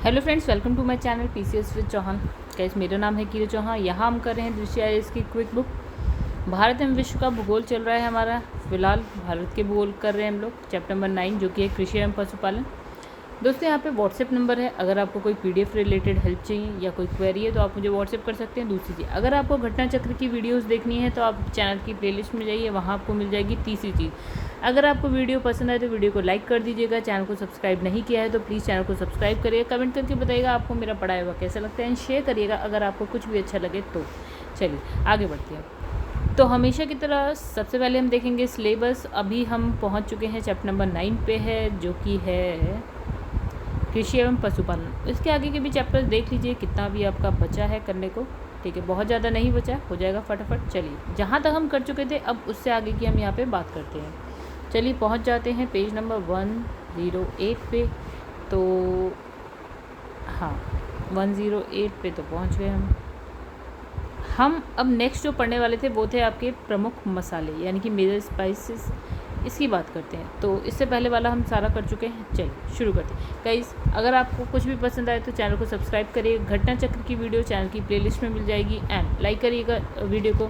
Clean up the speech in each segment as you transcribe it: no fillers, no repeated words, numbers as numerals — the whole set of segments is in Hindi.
Hello friends, welcome to my channel PCS with Chauhan. Guys, मेरा नाम है कीरो चौहान। यहाँ हम कर रहे हैं दृश्य आईएएस की क्विक बुक। भारत एवं विश्व का भूगोल चल रहा है हमारा। फिलहाल भारत के भूगोल कर रहे हैं हम लोग, चैप्टर नंबर 9 जो कि है कृषि एवं पशुपालन। दोस्तों, यहाँ पे व्हाट्सएप नंबर है। अगर आपको कोई पीडीएफ रिलेटेड हेल्प चाहिए या कोई क्वेरी है तो आप मुझे व्हाट्सएप कर सकते हैं। दूसरी चीज़, अगर आपको घटना चक्र की वीडियोस देखनी है तो आप चैनल की प्लेलिस्ट में जाइए, वहाँ आपको मिल जाएगी। तीसरी चीज़, अगर आपको वीडियो पसंद आए तो वीडियो को लाइक कर दीजिएगा। चैनल को सब्सक्राइब नहीं किया है तो प्लीज़ चैनल को सब्सक्राइब करिएगा। कमेंट करके बताइएगा आपको मेरा पढ़ाया हुआ कैसा लगता है, एंड शेयर करिएगा अगर आपको कुछ भी अच्छा लगे तो। चलिए आगे बढ़ते हैं। तो हमेशा की तरह सबसे पहले हम देखेंगे सिलेबस। अभी हम पहुंच चुके हैं चैप्टर नंबर 9 पे है, जो कि है कृषि एवं पशुपालन। इसके आगे के भी चैप्टर्स देख लीजिए, कितना भी आपका बचा है करने को। ठीक है, बहुत ज़्यादा नहीं बचा, हो जाएगा फटाफट। चलिए, जहाँ तक हम कर चुके थे अब उससे आगे की हम यहाँ पे बात करते हैं। चलिए पहुँच जाते हैं पेज नंबर 108 पे। तो हाँ, 108 पे तो पहुँच गए हम अब नेक्स्ट जो पढ़ने वाले थे वो थे आपके प्रमुख मसाले, यानी कि मेजर स्पाइसेस। इसकी बात करते हैं। तो इससे पहले वाला हम सारा कर चुके हैं। चलिए शुरू करते हैं। गाइस, अगर आपको कुछ भी पसंद आए तो चैनल को सब्सक्राइब करिए। घटना चक्र की वीडियो चैनल की प्लेलिस्ट में मिल जाएगी, एंड लाइक करिएगा वीडियो को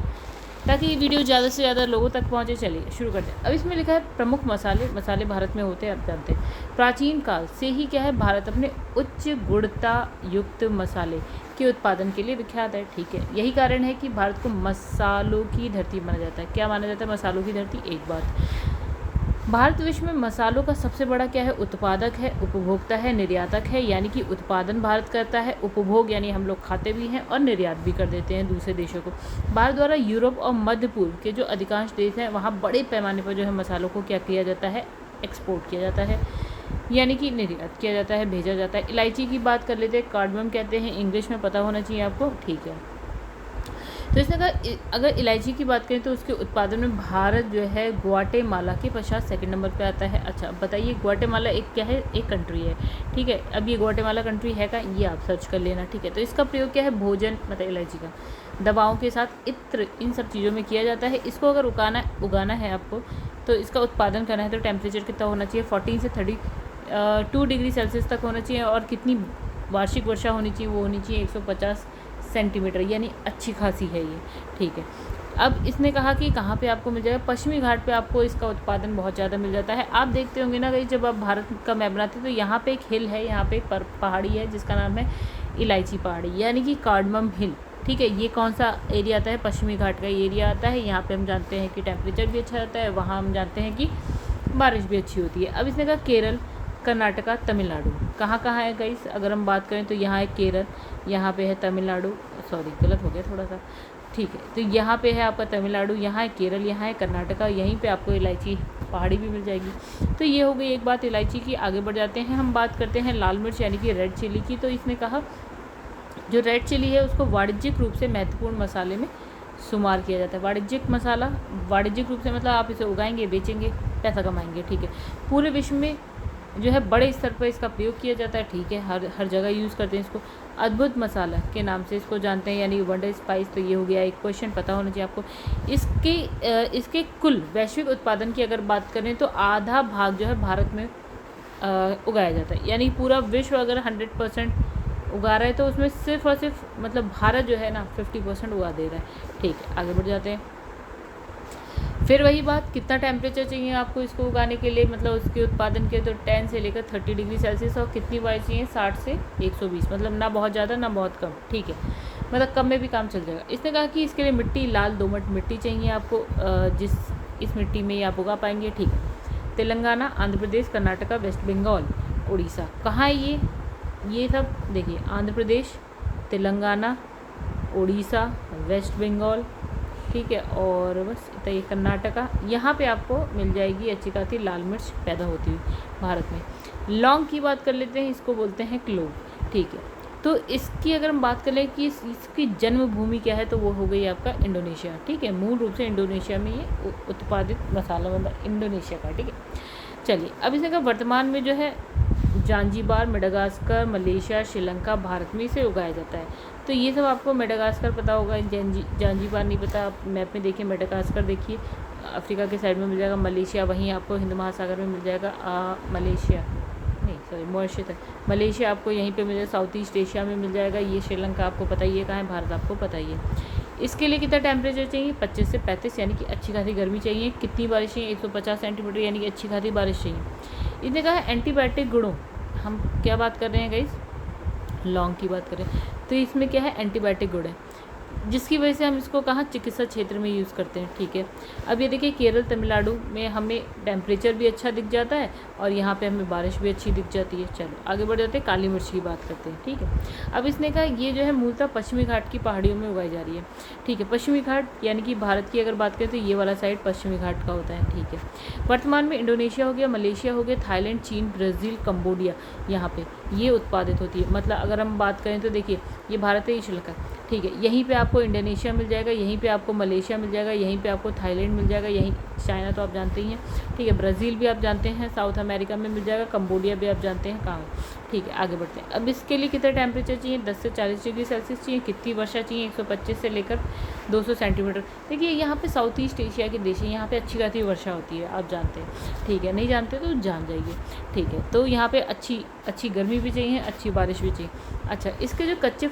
ताकि ये वीडियो ज़्यादा से ज़्यादा लोगों तक पहुँचे। चलिए शुरू करते हैं। अब इसमें लिखा है प्रमुख मसाले। मसाले भारत में होते हैं, आप जानते हैं। प्राचीन काल से ही क्या है, भारत अपने उच्च गुणवत्ता युक्त मसाले के उत्पादन के लिए विख्यात है। ठीक है, यही कारण है कि भारत को मसालों की धरती माना जाता है। क्या माना जाता है? मसालों की धरती। एक बात, भारत विश्व में मसालों का सबसे बड़ा क्या है, उत्पादक है, उपभोक्ता है, निर्यातक है। यानी कि उत्पादन भारत करता है, उपभोग यानी हम लोग खाते भी हैं, और निर्यात भी कर देते हैं दूसरे देशों को। भारत द्वारा यूरोप और मध्य पूर्व के जो अधिकांश देश हैं वहाँ बड़े पैमाने पर जो है मसालों को क्या किया जाता है, एक्सपोर्ट किया जाता है, यानी कि निर्यात किया जाता है, भेजा जाता है। इलायची की बात कर लेते हैं, कार्डमम कहते हैं, इंग्लिश में पता होना चाहिए आपको। ठीक है, तो इसने कहा अगर इलायची की बात करें तो उसके उत्पादन में भारत जो है ग्वाटेमाला के पश्चात सेकंड नंबर पे आता है। अच्छा बताइए, ग्वाटेमाला एक क्या है? एक कंट्री है। ठीक है, अब ये ग्वाटेमाला कंट्री है का, ये आप सर्च कर लेना। ठीक है, तो इसका प्रयोग क्या है, भोजन मतलब इलायची का, दवाओं के साथ इत्र, इन सब चीज़ों में किया जाता है। इसको अगर उगाना है आपको, तो इसका उत्पादन करना है तो टेम्परेचर कितना होना चाहिए, 14 से 32 डिग्री सेल्सियस तक होना चाहिए। और कितनी वार्षिक वर्षा होनी चाहिए, वो होनी चाहिए 150 सेंटीमीटर, यानी अच्छी खासी है ये। ठीक है, अब इसने कहा कि कहाँ पे आपको मिल जाएगा, पश्चिमी घाट पे आपको इसका उत्पादन बहुत ज़्यादा मिल जाता है। आप देखते होंगे ना कहीं, जब आप भारत का मैप बनाते हैं तो यहाँ पे एक हिल है, यहाँ पे एक पहाड़ी है जिसका नाम है इलायची पहाड़ी, यानी कि कार्डमम हिल। ठीक है, ये कौन सा एरिया आता है? पश्चिमी घाट का एरिया आता है। यहाँ पे हम जानते हैं कि टेम्परेचर भी अच्छा रहता है, वहाँ हम जानते हैं कि बारिश भी अच्छी होती है। अब इसने कहा केरल, कर्नाटका, तमिलनाडु कहाँ कहाँ है गाइस? अगर हम बात करें तो यहाँ है केरल, यहाँ पे है तमिलनाडु, सॉरी गलत हो गया थोड़ा सा। ठीक है, तो यहाँ पे है आपका तमिलनाडु, यहाँ है केरल, यहाँ है कर्नाटका, यहीं पे आपको इलायची पहाड़ी भी मिल जाएगी। तो ये हो गई एक बात इलायची की। आगे बढ़ जाते हैं, हम बात करते हैं लाल मिर्च यानी कि रेड चिली की। तो इसने कहा जो रेड चिली है उसको वाणिज्यिक रूप से महत्वपूर्ण मसाले में शुमार किया जाता है। वाणिज्यिक मसाला, वाणिज्यिक रूप से मतलब आप इसे उगाएंगे, बेचेंगे, पैसा कमाएंगे। ठीक है, पूरे विश्व में जो है बड़े स्तर पर इसका प्रयोग किया जाता है। ठीक है, हर जगह यूज़ करते हैं इसको। अद्भुत मसाला के नाम से इसको जानते हैं, यानी वंडर स्पाइस। तो ये हो गया एक क्वेश्चन, पता होना चाहिए आपको। इसके कुल वैश्विक उत्पादन की अगर बात करें तो आधा भाग जो है भारत में उगाया जाता है। यानी पूरा विश्व अगर 100% उगा रहा है तो उसमें सिर्फ और सिर्फ मतलब भारत जो है ना 50% उगा दे रहा है। ठीक है, आगे बढ़ जाते हैं। फिर वही बात, कितना टेम्परेचर चाहिए आपको इसको उगाने के लिए, मतलब उसके उत्पादन के, तो 10 से लेकर 30 डिग्री सेल्सियस। और कितनी वायु चाहिए, 60 से 120, मतलब ना बहुत ज़्यादा ना बहुत कम। ठीक है, मतलब कम में भी काम चल जाएगा। इसने कहा कि इसके लिए मिट्टी लाल दोमट मिट्टी चाहिए आपको, इस मिट्टी में ही आप उगा पाएंगे। ठीक है, तेलंगाना, आंध्र प्रदेश, कर्नाटका, वेस्ट बंगाल, उड़ीसा कहाँ है ये सब देखिए, आंध्र प्रदेश, तेलंगाना, उड़ीसा, वेस्ट बंगाल। ठीक है, और बस इतना ही कर्नाटका, यहाँ पे आपको मिल जाएगी अच्छी खासी लाल मिर्च पैदा होती हुई भारत में। लौंग की बात कर लेते हैं, इसको बोलते हैं क्लोव। ठीक है, तो इसकी अगर हम बात करें कि इसकी जन्मभूमि क्या है, तो वो हो गई आपका इंडोनेशिया। ठीक है, मूल रूप से इंडोनेशिया में ये उत्पादित मसाला मतलब इंडोनेशिया का। ठीक है, चलिए अब इसने कहा वर्तमान में जो है Zanzibar, Madagascar, Malaysia, Sri Lanka, Bharat में इसे उगाया जाता है। तो ये सब आपको मेडागास्कर पता होगा, जांजीबार नहीं पता, आप मैप में देखिए, मेडागास्कर देखिए अफ्रीका के साइड में मिल जाएगा। मलेशिया वहीं आपको हिंद महासागर में मिल जाएगा। मलेशिया नहीं, सॉरी मॉरिशस है। मलेशिया आपको यहीं पे मिल जाएगा, साउथ ईस्ट एशिया में मिल जाएगा। ये श्रीलंका आपको पता ही है कहाँ है, भारत आपको पता ही है। इसके लिए कितना टेम्परेचर चाहिए, 25 से 35, यानी कि अच्छी खासी गर्मी चाहिए। कितनी बारिश चाहिए, 150 सेंटीमीटर, यानी कि अच्छी खासी बारिश चाहिए। इसने कहा एंटीबायोटिक गुणों, हम क्या बात कर रहे हैं गाइस, लौंग की बात करें तो इसमें क्या है, एंटीबायोटिक गुण है, जिसकी वजह से हम इसको कहाँ चिकित्सा क्षेत्र में यूज़ करते हैं। ठीक है, अब ये देखिए केरल तमिलनाडु में हमें टेम्परेचर भी अच्छा दिख जाता है और यहाँ पे हमें बारिश भी अच्छी दिख जाती है। चलो आगे बढ़ जाते हैं, काली मिर्च की बात करते हैं। ठीक है, अब इसने कहा ये जो है मूलतः पश्चिमी घाट की पहाड़ियों में उगाई जा रही है। ठीक है, पश्चिमी घाट यानी कि भारत की अगर बात करें तो ये वाला साइड पश्चिमी घाट का होता है। ठीक है, वर्तमान में इंडोनेशिया हो गया, मलेशिया हो गया, थाईलैंड, चीन, ब्राज़ील, कम्बोडिया, यहाँ पे ये उत्पादित होती है। मतलब अगर हम बात करें तो देखिए ये भारत है, ये श्रीलंका। ठीक है, यहीं पे आपको इंडोनेशिया मिल जाएगा, यहीं पे आपको मलेशिया मिल जाएगा, यहीं पे आपको थाईलैंड मिल जाएगा, यहीं चाइना तो आप जानते ही हैं। ठीक है, ब्राज़ील भी आप जानते हैं, साउथ अमेरिका में मिल जाएगा, कम्बोडिया भी आप जानते हैं कहाँ है। ठीक है, आगे बढ़ते हैं। अब इसके लिए कितना टेम्परेचर चाहिए, 10 से 40 डिग्री सेल्सियस चाहिए। कितनी वर्षा चाहिए, 125 से लेकर 200 सेंटीमीटर। देखिए यहाँ पे साउथ ईस्ट एशिया के देश हैं, यहाँ पे अच्छी खासी वर्षा होती है, आप जानते हैं। ठीक है, नहीं जानते तो जान जाइए। ठीक है, तो यहाँ पे अच्छी गर्मी भी चाहिए, अच्छी बारिश भी चाहिए। अच्छा, इसके जो कच्चे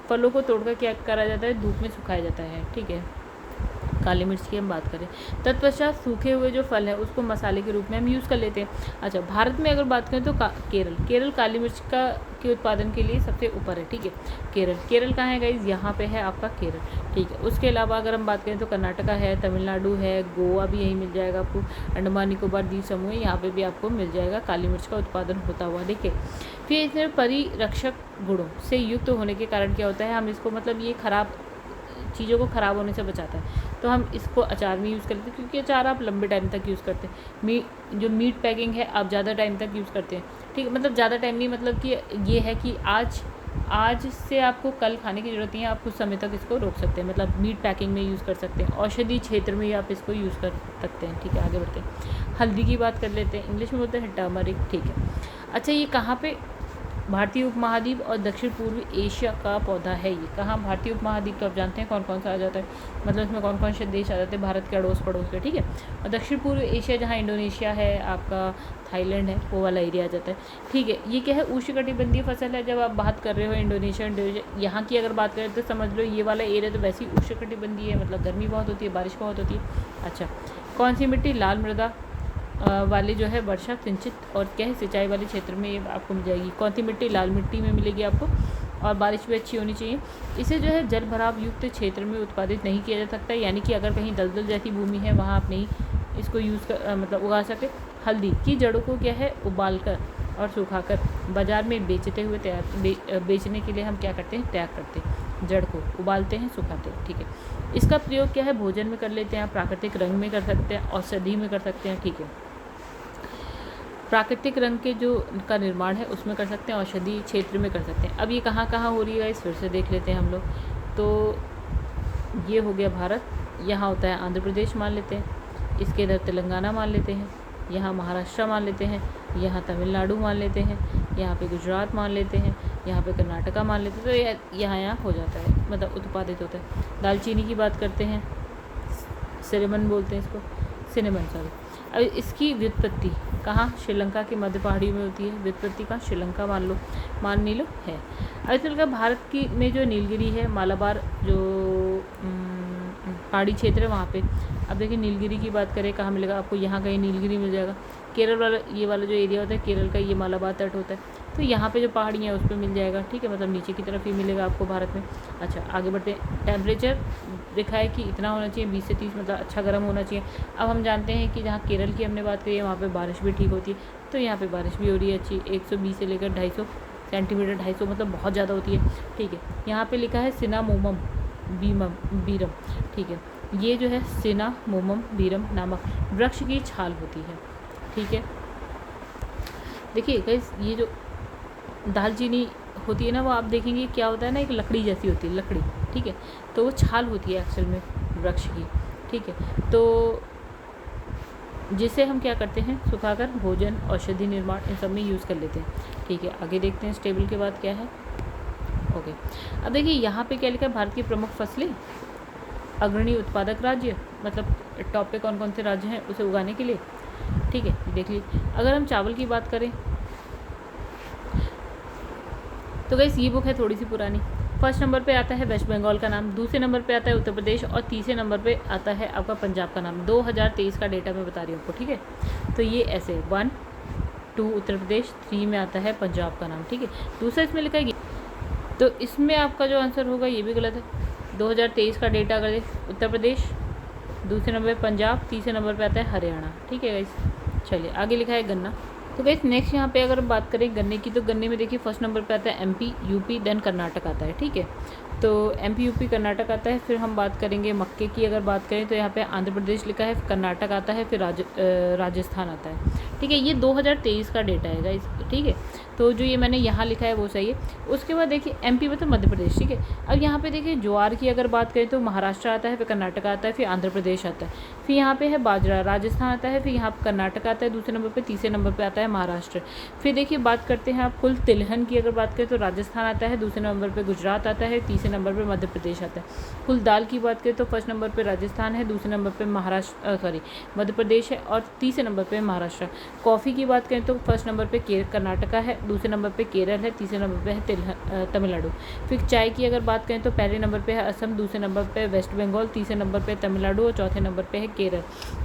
फलों को तोड़कर क्या करा जाता है, धूप में सुखाया जाता है। ठीक है, काली मिर्च की हम बात करें, तत्पश्चात सूखे हुए जो फल है उसको मसाले के रूप में हम यूज़ कर लेते हैं। अच्छा, भारत में अगर बात करें तो केरल काली मिर्च के उत्पादन के लिए सबसे ऊपर है। ठीक है, केरल कहाँ है गाइज, यहाँ पे है आपका केरल। ठीक है, उसके अलावा अगर हम बात करें तो कर्नाटका है, तमिलनाडु है, गोवा भी यहीं मिल जाएगा आपको, अंडमान निकोबार द्वीप समूह है, यहाँ पे भी आपको मिल जाएगा काली मिर्च का उत्पादन होता हुआ। देखिए फिर इसमें परिरक्षक गुणों से युक्त होने के कारण क्या होता है, हम इसको मतलब ये खराब चीज़ों को ख़राब होने से बचाता है, तो हम इसको अचार में यूज़ करते हैं, क्योंकि अचार आप लंबे टाइम तक यूज़ करते हैं। जो मीट पैकिंग है आप ज़्यादा टाइम तक यूज़ करते हैं। ठीक है, मतलब ज़्यादा टाइम नहीं, मतलब कि ये है कि आज से आपको कल खाने की ज़रूरत नहीं है, आप कुछ समय तक इसको रोक सकते हैं, मतलब मीट पैकिंग में यूज़ कर सकते हैं, औषधि क्षेत्र में आप इसको यूज़ कर सकते हैं। ठीक है, आगे बढ़ते हैं। हल्दी की बात कर लेते हैं, इंग्लिश में बोलते हैं टर्मरिक। ठीक है, अच्छा ये कहाँ पे, भारतीय उपमहाद्वीप और दक्षिण पूर्व एशिया का पौधा है। ये कहाँ, भारतीय उपमहाद्वीप तो आप जानते हैं कौन कौन सा आ जाता है, मतलब इसमें कौन कौन से देश आ जाते हैं, भारत के अड़ोस पड़ोस के। ठीक है, और दक्षिण पूर्व एशिया जहाँ इंडोनेशिया है, आपका थाईलैंड है, वो वाला एरिया आ जाता है। ठीक है, ये क्या है, उष्णकटिबंधीय फसल है। जब आप बात कर रहे हो इंडोनेशिया यहाँ की अगर बात करें तो समझ लो ये वाला एरिया तो वैसे ही उष्णकटिबंधीय है, मतलब गर्मी बहुत होती है, बारिश बहुत होती है। अच्छा, कौन सी मिट्टी, लाल मृदा वाली जो है वर्षा सिंचित और क्या है सिंचाई वाले क्षेत्र में ये आपको मिल जाएगी। कौन सी मिट्टी, लाल मिट्टी में मिलेगी आपको, और बारिश भी अच्छी होनी चाहिए। इसे जो है जल भराव युक्त क्षेत्र में उत्पादित नहीं किया जा सकता, यानी कि अगर कहीं दलदल जैसी भूमि है वहाँ आप नहीं इसको यूज़ कर मतलब उगा सके। हल्दी की जड़ों को क्या है उबालकर और सुखाकर बाज़ार में बेचते हुए बेचने के लिए हम क्या करते हैं, त्याग करते हैं, जड़ को उबालते हैं, सुखाते हैं। ठीक है, इसका प्रयोग क्या है, भोजन में कर लेते हैं, प्राकृतिक रंग में कर सकते हैं, औषधि में कर सकते हैं। ठीक है, प्राकृतिक रंग के जो का निर्माण है उसमें कर सकते हैं, औषधि क्षेत्र में कर सकते हैं। अब ये कहाँ कहाँ हो रही है इस फिर से देख लेते हैं हम लोग। तो ये हो गया भारत, यहाँ होता है आंध्र प्रदेश मान लेते हैं, इसके इधर तेलंगाना मान लेते हैं, यहाँ महाराष्ट्र मान लेते हैं, यहाँ तमिलनाडु मान लेते हैं, यहाँ पे गुजरात मान लेते हैं, यहाँ पे कर्नाटका मान लेते हैं। तो यहाँ हो जाता है, मतलब उत्पादित होता है। दालचीनी की बात करते हैं, सिनेमन बोलते हैं इसको, सिनेमन सॉरी। अब इसकी व्युत्पत्ति कहाँ, श्रीलंका के मध्य पहाड़ियों में होती है। व्युत्पत्ति कहाँ, श्रीलंका मान नहीं लो है। अब इसमें भारत की में जो नीलगिरी है, मालाबार जो पहाड़ी क्षेत्र है वहाँ पे। अब देखिए नीलगिरी की बात करें कहाँ मिलेगा आपको, यहाँ कहीं नीलगिरी मिल जाएगा। केरल वाला ये वाला जो एरिया होता है केरल का, ये मालाबार तट होता है, तो यहाँ पे जो पहाड़ियाँ हैं उस पर मिल जाएगा। ठीक है, मतलब नीचे की तरफ ही मिलेगा आपको भारत में। अच्छा, आगे बढ़ते हैं। टेम्परेचर देखा है कि इतना होना चाहिए 20 से 30, मतलब अच्छा गर्म होना चाहिए। अब हम जानते हैं कि जहाँ केरल की हमने बात करी है वहाँ पे बारिश भी ठीक होती है, तो यहाँ पे बारिश भी हो रही है अच्छी, 120 से लेकर 250 सेंटीमीटर, 250 मतलब बहुत ज़्यादा होती है। ठीक है, यहाँ पे लिखा है सिनामोमम बीरम। ठीक है, ये जो है सिनामोमम बीरम नामक वृक्ष की छाल होती है। ठीक है, देखिए गाइस ये जो दालचीनी होती है ना, वो आप देखेंगे क्या होता है ना, एक लकड़ी जैसी होती है, लकड़ी। ठीक है, तो वो छाल होती है एक्चुअल में वृक्ष की। ठीक है, तो जिसे हम क्या करते हैं, सुखाकर भोजन, औषधि निर्माण, इन सब में यूज़ कर लेते हैं। ठीक है, आगे देखते हैं स्टेबल के बाद क्या है। ओके, अब देखिए यहाँ पे क्या लिखा है, भारत की प्रमुख फसलें, अग्रणी उत्पादक राज्य, मतलब टॉप पे कौन कौन से राज्य हैं उसे उगाने के लिए। ठीक है, देख लीजिए। अगर हम चावल की बात करें तो गाइस ये बुक है थोड़ी सी पुरानी। फर्स्ट नंबर पे आता है वेस्ट बंगाल का नाम, दूसरे नंबर पे आता है उत्तर प्रदेश और तीसरे नंबर पे आता है आपका पंजाब का नाम। 2023 का डेटा मैं बता रही हूँ आपको, ठीक है। तो ये ऐसे 1, 2 उत्तर प्रदेश, 3 में आता है पंजाब का नाम, ठीक है। दूसरा इसमें लिखा है, तो इसमें आपका जो आंसर होगा ये भी गलत है। 2023 का डेटा अगर उत्तर प्रदेश, दूसरे नंबर पे पंजाब, तीसरे नंबर पे आता है हरियाणा, ठीक है गाइस। चलिए आगे लिखा है गन्ना। तो गाइस नेक्स्ट यहाँ पे अगर बात करें गन्ने की, तो गन्ने में देखिए फर्स्ट नंबर पे आता है एमपी, यूपी, देन कर्नाटक आता है, ठीक है। तो एमपी, यूपी, कर्नाटक आता है। फिर हम बात करेंगे मक्के की, अगर बात करें तो यहाँ पे आंध्र प्रदेश लिखा है, कर्नाटक आता है, फिर राजस्थान आता है, ठीक है। ये 2023 का डेटा है गाइस, ठीक है। तो जो ये मैंने यहाँ लिखा है वो सही है। उसके बाद देखिए एमपी मतलब मध्य प्रदेश, ठीक है। अब यहाँ पे देखिए ज्वार की अगर बात करें तो महाराष्ट्र आता है, फिर कर्नाटक आता है, फिर आंध्र प्रदेश आता है, फिर यहाँ पे है बाजरा, राजस्थान आता है, फिर यहाँ पर कर्नाटक आता है दूसरे नंबर पे, तीसरे नंबर पे आता है महाराष्ट्र। फिर देखिए बात करते हैं आप कुल तिलहन की, अगर बात करें तो राजस्थान आता है, दूसरे नंबर पे गुजरात आता है, तीसरे नंबर पे मध्य प्रदेश आता है। कुल दाल की बात करें तो फर्स्ट नंबर पे राजस्थान है, दूसरे नंबर पे मध्य प्रदेश है और तीसरे नंबर पे महाराष्ट्र। कॉफ़ी की बात करें तो फर्स्ट नंबर पे कर्नाटका है, दूसरे नंबर पे केरल है, तीसरे नंबर पे है तमिलनाडु। फिर चाय की अगर बात करें तो पहले नंबर पे है असम, दूसरे नंबर पे वेस्ट बंगाल, तीसरे नंबर पे तमिलनाडु और चौथे नंबर पे है केरल।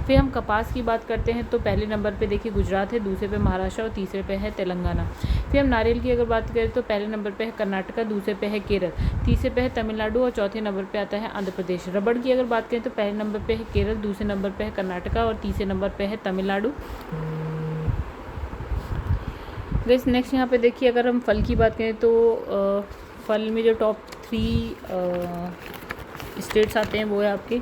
फिर हम कपास की बात करते हैं तो पहले नंबर पे देखिए गुजरात है, दूसरे पे महाराष्ट्र और तीसरे पे है तेलंगाना। फिर हम नारियल की अगर बात करें तो पहले नंबर पे है कर्नाटका, दूसरे पे है केरल, तीसरे पे है तमिलनाडु और चौथे नंबर पे आता है आंध्र प्रदेश। रबड़ की अगर बात करें तो पहले नंबर पे है केरल, दूसरे नंबर पे है कर्नाटका और तीसरे नंबर पे है तमिलनाडु। गाइस नेक्स्ट यहाँ पे देखिए अगर हम फल की बात करें तो फल में जो टॉप 3 स्टेट्स आते हैं वो है आपके।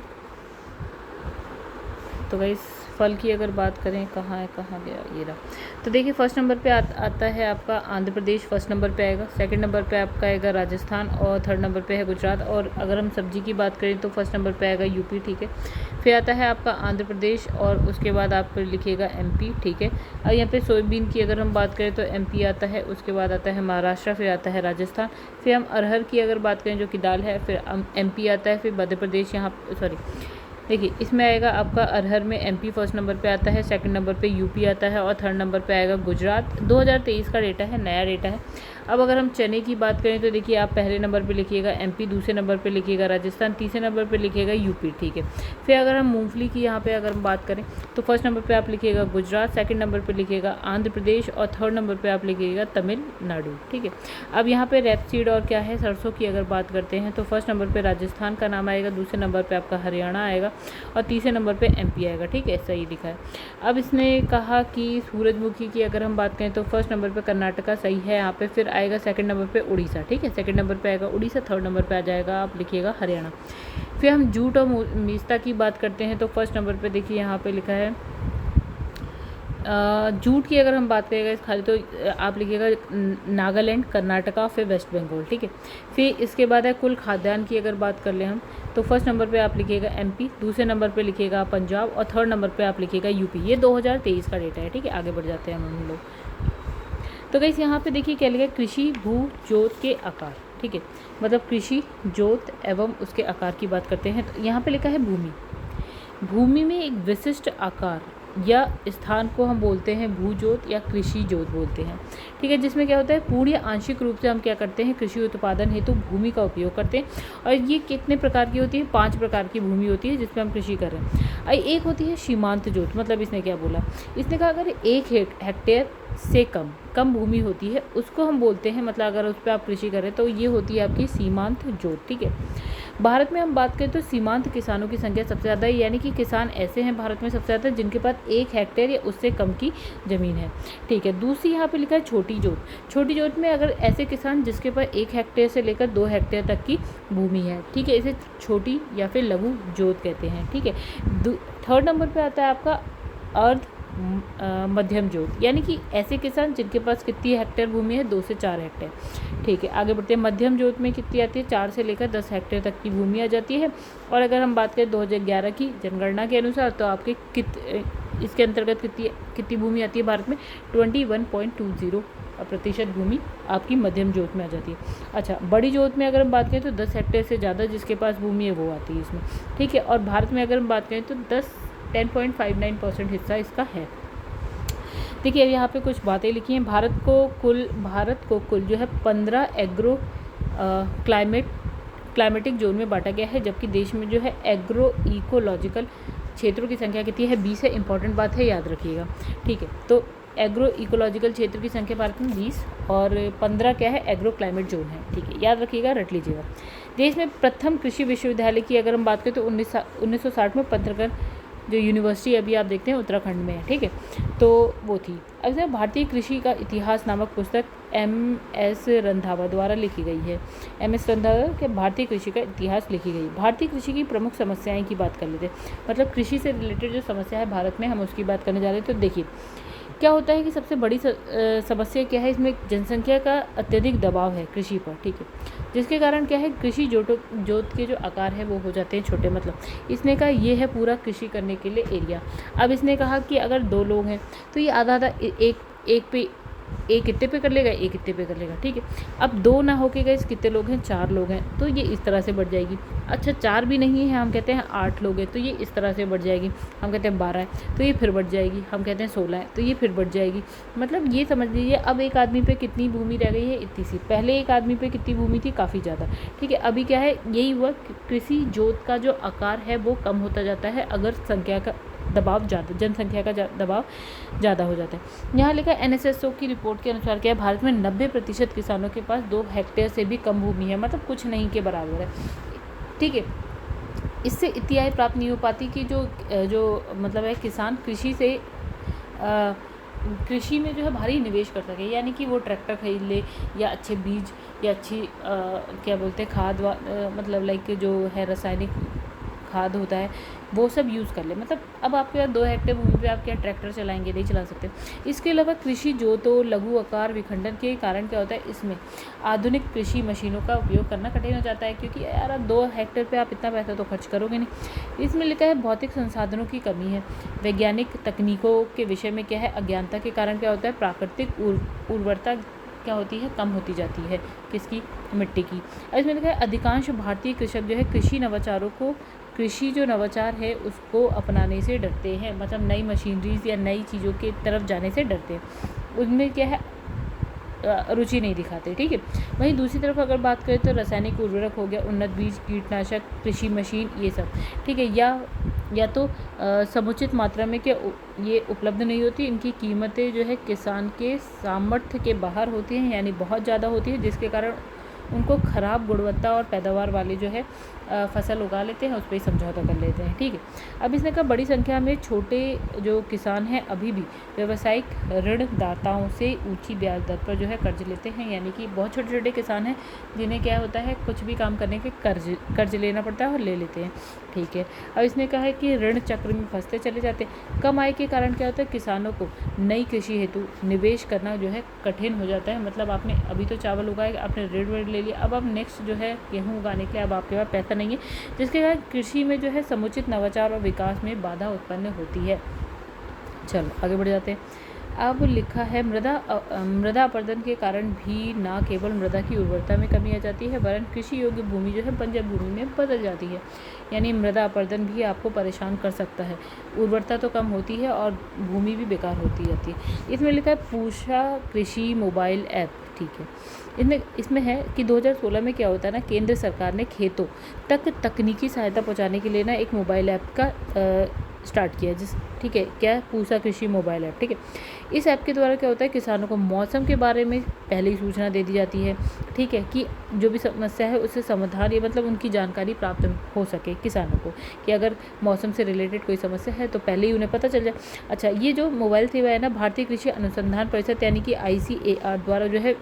तो गाइस फल की अगर बात करें कहाँ गया, ये रहा। तो देखिए फर्स्ट नंबर पे आता है आपका आंध्र प्रदेश, फर्स्ट नंबर पे आएगा। सेकंड नंबर पे आपका आएगा राजस्थान और थर्ड नंबर पे है गुजरात। और अगर हम सब्जी की बात करें तो फर्स्ट नंबर पे आएगा यूपी, ठीक है। फिर आता है आपका आंध्र प्रदेश और उसके बाद आप लिखिएगा एमपी, ठीक है। और यहाँ पे सोयाबीन की अगर हम बात करें तो एमपी आता है, उसके बाद आता है महाराष्ट्र, फिर आता है राजस्थान। फिर हम अरहर की अगर बात करें जो कि दाल है, फिर एमपी आता है, फिर मध्य प्रदेश देखिए इसमें आएगा आपका अरहर में एमपी फर्स्ट नंबर पे आता है, सेकंड नंबर पे यूपी आता है और थर्ड नंबर पे आएगा गुजरात। 2023 का डेटा है, नया डेटा है। अब अगर हम चने की बात करें तो देखिए आप पहले नंबर पे लिखिएगा एमपी, दूसरे नंबर पे लिखिएगा राजस्थान, तीसरे नंबर पे लिखिएगा यूपी, ठीक है। फिर अगर हम मूंगफली की यहाँ पे अगर हम बात करें तो फर्स्ट नंबर पे आप लिखिएगा गुजरात, सेकंड नंबर पे लिखिएगा आंध्र प्रदेश और थर्ड नंबर पे आप लिखिएगा तमिलनाडु, ठीक है। अब यहाँ पे रेपसीड और क्या है सरसों की अगर बात करते हैं तो फर्स्ट नंबर पर राजस्थान का नाम आएगा, दूसरे नंबर पर आपका हरियाणा आएगा और तीसरे नंबर पे एमपी आएगा, ठीक है। ऐसा ही लिखा है। अब इसने कहा कि सूरजमुखी की अगर हम बात करें तो फर्स्ट नंबर पे कर्नाटका सही है यहाँ पे, फिर आएगा सेकंड नंबर पे उड़ीसा, ठीक है। सेकंड नंबर पे आएगा उड़ीसा, थर्ड नंबर पे आ जाएगा आप लिखिएगा हरियाणा। फिर हम जूट और मीस्ता की बात करते हैं तो फर्स्ट नंबर पे देखिए यहाँ पे लिखा है जूट की अगर हम बात करेंगे खाली तो आप लिखिएगा नागालैंड, कर्नाटका, फिर वेस्ट बंगाल, ठीक है। फिर इसके बाद है कुल खाद्यान्न की अगर बात कर ले हम तो फर्स्ट नंबर पे आप लिखिएगा एमपी, दूसरे नंबर पे लिखिएगा पंजाब और थर्ड नंबर पे आप लिखिएगा यूपी। ये 2023 का डेटा है, ठीक है। आगे बढ़ जाते हैं हम लोग। तो गाइस यहाँ पे देखिए क्या लिखा है, कृषि भू जोत के आकार, ठीक है। मतलब कृषि जोत एवं उसके आकार की बात करते हैं तो यहाँ पे लिखा है भूमि। भूमि में एक विशिष्ट आकार या स्थान को हम बोलते हैं भूजोत या कृषि जोत बोलते हैं, ठीक है। जिसमें क्या होता है पूर्ण या आंशिक रूप से हम क्या करते हैं कृषि उत्पादन हेतु भूमि का उपयोग करते हैं। और ये कितने प्रकार की होती है, 5 प्रकार की भूमि होती है जिसमें हम कृषि कर रहे हैं। एक होती है सीमांत जोत, मतलब इसने क्या बोला, इसने कहा अगर 1 हेक्टेयर से कम भूमि होती है उसको हम बोलते हैं, मतलब अगर उस पर आप कृषि करें तो ये होती है आपकी सीमांत जोत, ठीक है। भारत में हम बात करें तो सीमांत किसानों की संख्या सबसे ज़्यादा है, यानी कि किसान ऐसे हैं भारत में सबसे ज़्यादा जिनके पास 1 हेक्टेयर या उससे कम की ज़मीन है, ठीक है। दूसरी यहाँ पे लिखा है छोटी जोत। छोटी जोत में अगर ऐसे किसान जिसके पास 1 हेक्टेयर से लेकर 2 हेक्टेयर तक की भूमि है, ठीक है, इसे छोटी या फिर लघु जोत कहते हैं, ठीक है। थर्ड नंबर पर आता है आपका अर्ध मध्यम जोत, यानी कि ऐसे किसान जिनके पास कितनी हेक्टेयर भूमि है, 2 से 4 हेक्टेयर, ठीक है। आगे बढ़ते हैं, मध्यम जोत में कितनी आती है, 4 से लेकर 10 हेक्टेयर तक की भूमि आ जाती है। और अगर हम बात करें 2011 की जनगणना के अनुसार तो आपके इसके अंतर्गत कितनी भूमि आती है भारत में, 21.20% भूमि आपकी मध्यम जोत में आ जाती है। अच्छा, बड़ी जोत में अगर हम बात करें तो 10 हेक्टेयर से ज़्यादा जिसके पास भूमि है वो आती है इसमें, ठीक है। और भारत में अगर हम बात करें तो 10.59% हिस्सा इसका है। देखिए अब यहाँ पे कुछ बातें लिखी हैं। भारत को कुल जो है 15 एग्रो क्लाइमेटिक जोन में बांटा गया है, जबकि देश में जो है एग्रो इकोलॉजिकल क्षेत्रों की संख्या कितनी है? 20 है। इंपॉर्टेंट बात है, याद रखिएगा, ठीक है। तो एग्रो इकोलॉजिकल क्षेत्र की संख्या भारत में 20 और 15 क्या है? एग्रो क्लाइमेट जोन है, ठीक है, याद रखिएगा, रट लीजिएगा। देश में प्रथम कृषि विश्वविद्यालय की अगर हम बात करें तो 1960 में पत्रकर जो यूनिवर्सिटी अभी आप देखते हैं उत्तराखंड में है, ठीक है, तो वो थी। अब भारतीय कृषि का इतिहास नामक पुस्तक MS रंधावा द्वारा लिखी गई है। MS रंधावा के भारतीय कृषि का इतिहास लिखी गई। भारतीय कृषि की प्रमुख समस्याएं की बात कर लेते हैं, मतलब कृषि से रिलेटेड जो समस्या है भारत में, हम उसकी बात करने जा रहे हैं। तो देखिए क्या होता है कि सबसे बड़ी समस्या क्या है, इसमें जनसंख्या का अत्यधिक दबाव है कृषि पर, ठीक है, जिसके कारण क्या है, कृषि जोत के जो आकार है वो हो जाते हैं छोटे। मतलब इसने कहा ये है पूरा कृषि करने के लिए एरिया। अब इसने कहा कि अगर 2 लोग हैं तो ये आधा आधा एक कितने पे कर लेगा, एक कितने पे कर लेगा, ठीक है। अब 2 ना होके गए कितने लोग हैं, 4 लोग हैं, तो ये इस तरह से बढ़ जाएगी। अच्छा 4 भी नहीं है, हम कहते हैं 8 लोग हैं, तो ये इस तरह से बढ़ जाएगी। हम कहते हैं 12 है तो ये फिर बढ़ जाएगी। हम कहते हैं 16 है तो ये फिर बढ़ जाएगी। मतलब ये समझ लीजिए अब एक आदमी पे कितनी भूमि रह गई है, इतनी सी। पहले एक आदमी पे कितनी भूमि थी, काफ़ी ज़्यादा, ठीक है। अभी क्या है, यही हुआ, कृषि जोत का जो आकार है वो कम होता जाता है अगर संख्या का दबाव ज़्यादा, जनसंख्या का दबाव ज़्यादा हो जाता है। यहाँ लिखा है NSSO की रिपोर्ट के अनुसार क्या है, भारत में 90% किसानों के पास 2 हेक्टेयर से भी कम भूमि है, मतलब कुछ नहीं के बराबर है, ठीक है। इससे इतनी आय प्राप्त नहीं हो पाती कि जो मतलब है किसान कृषि में जो है भारी निवेश कर सके, यानी कि वो ट्रैक्टर खरीद ले या अच्छे बीज या अच्छी क्या बोलते हैं खाद मतलब लाइक जो है रासायनिक खाद होता है वो सब यूज़ कर ले। मतलब अब आपके पास 2 हेक्टेयर भूमि पे आप क्या ट्रैक्टर चलाएंगे, नहीं चला सकते। इसके अलावा कृषि जोतों लघु आकार विखंडन के कारण क्या होता है, इसमें आधुनिक कृषि मशीनों का उपयोग करना कठिन हो जाता है, क्योंकि यार 2 हेक्टेयर पे आप इतना पैसा तो खर्च करोगे नहीं। इसमें लिखा है भौतिक संसाधनों की कमी है। वैज्ञानिक तकनीकों के विषय में क्या है, अज्ञानता के कारण क्या होता है, प्राकृतिक उर्वरता क्या होती है, कम होती जाती है, किसकी, मिट्टी की। और इसमें लिखा है अधिकांश भारतीय कृषक जो है कृषि जो नवाचार है उसको अपनाने से डरते हैं, मतलब नई मशीनरीज या नई चीज़ों की तरफ जाने से डरते हैं, उनमें क्या है रुचि नहीं दिखाते, ठीक है। वहीं दूसरी तरफ अगर बात करें तो रासायनिक उर्वरक हो गया, उन्नत बीज, कीटनाशक, कृषि मशीन, ये सब, ठीक है, या तो समुचित मात्रा में क्या ये उपलब्ध नहीं होती। इनकी कीमतें जो है किसान के सामर्थ्य के बाहर होती हैं, यानी बहुत ज़्यादा होती है, जिसके कारण उनको ख़राब गुणवत्ता और पैदावार वाले जो है फसल उगा लेते हैं, उस पर ही समझौता कर लेते हैं, ठीक है। अब इसने कहा बड़ी संख्या में छोटे जो किसान हैं अभी भी व्यावसायिक ऋणदाताओं से ऊंची ब्याज दर पर जो है कर्ज लेते हैं, यानी कि बहुत छोटे छोटे किसान हैं जिन्हें क्या होता है कुछ भी काम करने के कर्ज लेना पड़ता है और ले लेते हैं, ठीक है। अब इसने कहा है कि ऋण चक्र में फंसते चले जाते हैं। कम आय के कारण क्या होता है, किसानों को नई कृषि हेतु निवेश करना जो है कठिन हो जाता है। मतलब आपने अभी तो चावल उगाया, आपने ऋण ले लिया, अब नेक्स्ट जो है गेहूँ उगाने के लिए अब आपके पास पैसा नहीं है, जिसके कारण कृषि में जो है समुचित नवाचार और विकास में बाधा उत्पन्न होती है। चलो आगे बढ़ जाते हैं। अब लिखा है मृदा अपरदन के कारण भी न केवल मृदा की उर्वरता में कमी आ जाती है, वरन कृषि योग्य भूमि जो है बंजर भूमि में बदल जाती है। यानी मृदा अपरदन भी आपको परेशान कर सकता है, उर्वरता तो कम होती है और भूमि भी बेकार होती जाती है। इसमें लिखा है पूषा कृषि मोबाइल ऐप, ठीक है। इसमें है कि 2016 में क्या होता है ना, केंद्र सरकार ने खेतों तक तकनीकी सहायता पहुंचाने के लिए ना एक मोबाइल ऐप का स्टार्ट किया, ठीक है, क्या, पूषा कृषि मोबाइल ऐप, ठीक है। इस ऐप के द्वारा क्या होता है, किसानों को मौसम के बारे में पहले ही सूचना दे दी जाती है, ठीक है, कि जो भी समस्या है उससे समाधान, ये मतलब उनकी जानकारी प्राप्त हो सके किसानों को, कि अगर मौसम से रिलेटेड कोई समस्या है तो पहले ही उन्हें पता चल जाए। अच्छा, ये जो मोबाइल सेवा है ना, भारतीय कृषि अनुसंधान परिषद यानी कि ICAR द्वारा जो है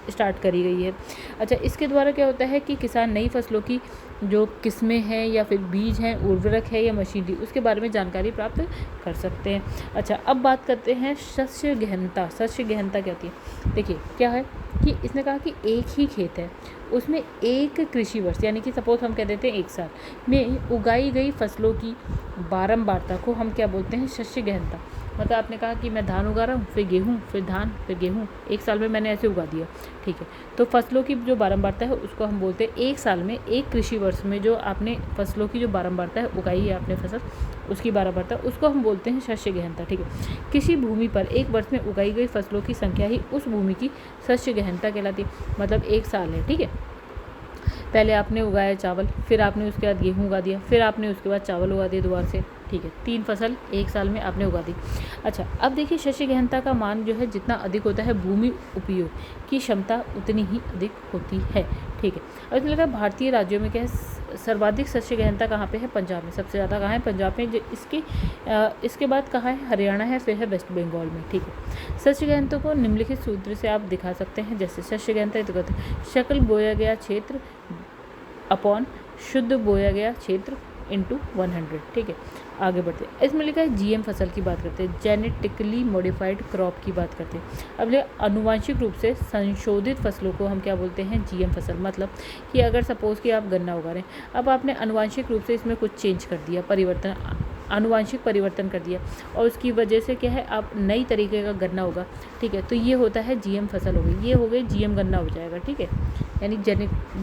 स्टार्ट करी गई है। अच्छा, इसके द्वारा क्या होता है कि किसान नई फसलों की जो किस्में हैं या फिर बीज हैं, उर्वरक है या मशीनरी, उसके बारे में जानकारी प्राप्त कर सकते हैं। अच्छा, अब बात करते हैं शस्य गहनता। शस्य गहनता क्या होती है, देखिए क्या है कि इसने कहा कि एक ही खेत है, उसमें एक कृषि वर्ष यानी कि सपोज हम कह देते हैं 1 साल में उगाई गई फसलों की बारंबारता को हम क्या बोलते हैं, शस्य गहनता। मतलब आपने कहा कि मैं धान उगा रहा हूँ, फिर गेहूँ, फिर धान, फिर गेहूँ, एक साल में मैंने ऐसे उगा दिया, ठीक है। तो फसलों की जो बारंबारता है उसको हम बोलते हैं, एक साल में, एक कृषि वर्ष में जो आपने फसलों की जो बारंबारता है उगाई है आपने फसल, उसकी बारंबारता, उसको हम बोलते हैं शस्य गहनता, ठीक है। किसी भूमि पर एक वर्ष में उगाई गई फसलों की संख्या ही उस भूमि की शस्य गहनता कहलाती है। मतलब एक साल है, ठीक है, पहले आपने उगाया चावल, फिर आपने उसके बाद गेहूँ उगा दिया, फिर आपने उसके बाद चावल उगा दिया दोबारा से, ठीक है, 3 फसल एक साल में आपने उगा दी। अच्छा, अब देखिए शस्य गहनता का मान जो है जितना अधिक होता है भूमि उपयोग की क्षमता उतनी ही अधिक होती है, ठीक है। अब इसमें लगा भारतीय राज्यों में क्या है, सर्वाधिक शस्य गहनता कहाँ पे है, पंजाब में, सबसे ज़्यादा कहाँ है, पंजाब में। इसके बाद कहाँ है, हरियाणा है, फिर है वेस्ट बंगाल में, ठीक है। शस्य गहनता को निम्नलिखित सूत्र से आप दिखा सकते हैं, जैसे शस्य गहनता तो कहते हैं शकल बोया गया क्षेत्र अपॉन शुद्ध बोया गया क्षेत्र इंटू 100, ठीक है। आगे बढ़ते हैं, इसमें लिखा है जीएम फसल की बात करते हैं, जेनेटिकली मॉडिफाइड क्रॉप की बात करते हैं। अब आनुवांशिक रूप से संशोधित फसलों को हम क्या बोलते हैं, जीएम फसल। मतलब कि अगर सपोज़ कि आप गन्ना उगा रहे हैं, अब आपने आनुवांशिक रूप से इसमें कुछ चेंज कर दिया, परिवर्तन, आनुवांशिक परिवर्तन कर दिया, और उसकी वजह से क्या है, आप नई तरीके का गन्ना होगा, ठीक है, तो ये होता है जीएम फसल हो गई, ये हो गई जीएम गन्ना हो जाएगा, ठीक है, यानी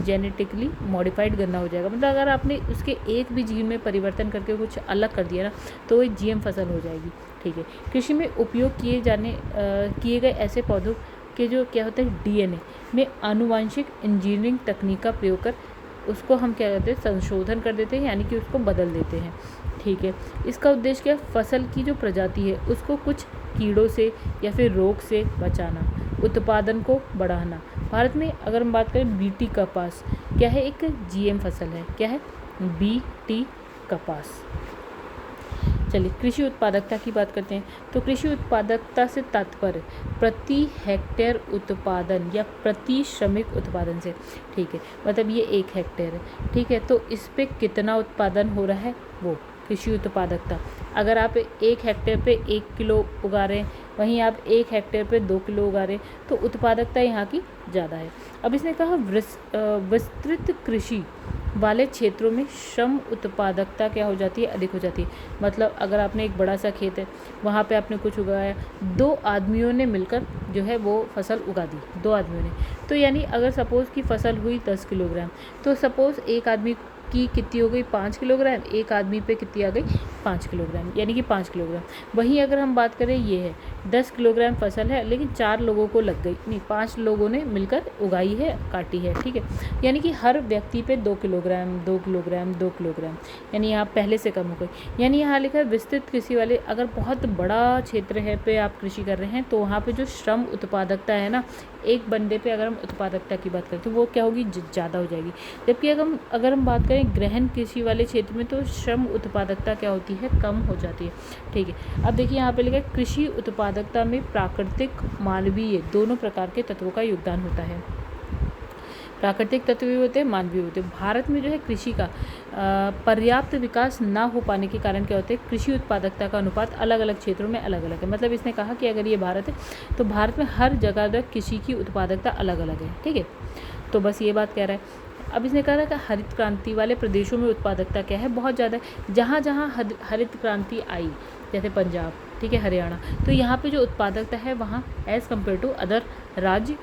जेनेटिकली मॉडिफाइड गन्ना हो जाएगा। मतलब अगर आपने उसके एक भी जीन में परिवर्तन करके कुछ अलग कर दिया ना, तो वो जीएम फसल हो जाएगी, ठीक है। कृषि में उपयोग किए गए ऐसे पौधों के जो क्या होता है, डीएनए में आनुवांशिक इंजीनियरिंग तकनीक का प्रयोग कर उसको हम क्या कहते हैं, संशोधन कर देते हैं, यानी कि उसको बदल देते हैं, ठीक है। इसका उद्देश्य क्या है, फसल की जो प्रजाति है उसको कुछ कीड़ों से या फिर रोग से बचाना, उत्पादन को बढ़ाना। भारत में अगर हम बात करें, बीटी कपास क्या है, एक जीएम फसल है, क्या है, बीटी कपास। चलिए कृषि उत्पादकता की बात करते हैं। तो कृषि उत्पादकता से तात्पर्य प्रति हेक्टेयर उत्पादन या प्रति श्रमिक उत्पादन से, ठीक है। मतलब ये 1 हेक्टेयर है, ठीक है, तो इस पे कितना उत्पादन हो रहा है, वो कृषि उत्पादकता। अगर आप 1 हेक्टेयर पे 1 किलो उगा रहे हैं, वहीं आप 1 हेक्टेयर पे 2 किलो उगा रहे हैं, तो उत्पादकता यहाँ की ज़्यादा है। अब इसने कहा विस्तृत कृषि वाले क्षेत्रों में श्रम उत्पादकता क्या हो जाती है, अधिक हो जाती है। मतलब अगर आपने एक बड़ा सा खेत है, वहाँ पे आपने कुछ उगाया, 2 आदमियों ने मिलकर जो है वो फसल उगा दी, 2 आदमियों ने, तो यानी अगर सपोज़ की फसल हुई 10 किलोग्राम, तो सपोज़ एक आदमी की कितनी हो गई, 5 किलोग्राम, एक आदमी पे कितनी आ गई, 5 किलोग्राम, यानी कि 5 किलोग्राम। वहीं अगर हम बात करें, ये है 10 किलोग्राम फसल है, लेकिन 4 लोगों को लग गई, नहीं 5 लोगों ने मिलकर उगाई है, काटी है, ठीक है, यानी कि हर व्यक्ति पे 2 किलोग्राम 2 किलोग्राम 2 किलोग्राम, यानी यहाँ पहले से कम हो गई। यानी यहाँ लिखा है विस्तृत कृषि वाले, अगर बहुत बड़ा क्षेत्र है पे आप कृषि कर रहे हैं, तो वहाँ पे जो श्रम उत्पादकता है ना, एक बंदे पे अगर हम उत्पादकता की बात करें तो वो क्या होगी, ज़्यादा हो जाएगी। जबकि अगर हम बात करें गहन कृषि वाले क्षेत्र में, तो श्रम उत्पादकता क्या होती है, कम हो जाती है, ठीक है। अब देखिए यहाँ पे लिखा है कृषि उत्पादकता में प्राकृतिक मानवीय दोनों प्रकार के तत्वों का योगदान होता है। प्राकृतिक तत्व भी होते हैं, मानवीय होते हैं। भारत में जो है कृषि का पर्याप्त विकास ना हो पाने के कारण क्या होते हैं, कृषि उत्पादकता का अनुपात अलग अलग क्षेत्रों में अलग अलग है। मतलब इसने कहा कि अगर ये भारत है, तो भारत में हर जगह कृषि की उत्पादकता अलग अलग है, ठीक है। तो बस ये बात कह रहा है। अब इसने कहा कि हरित क्रांति वाले प्रदेशों में उत्पादकता क्या है, बहुत ज़्यादा है। जहाँ जहाँ हरित क्रांति आई, जैसे पंजाब, ठीक है, हरियाणा, तो यहाँ पे जो उत्पादकता है वहाँ एज़ कम्पेयर टू अदर राज्य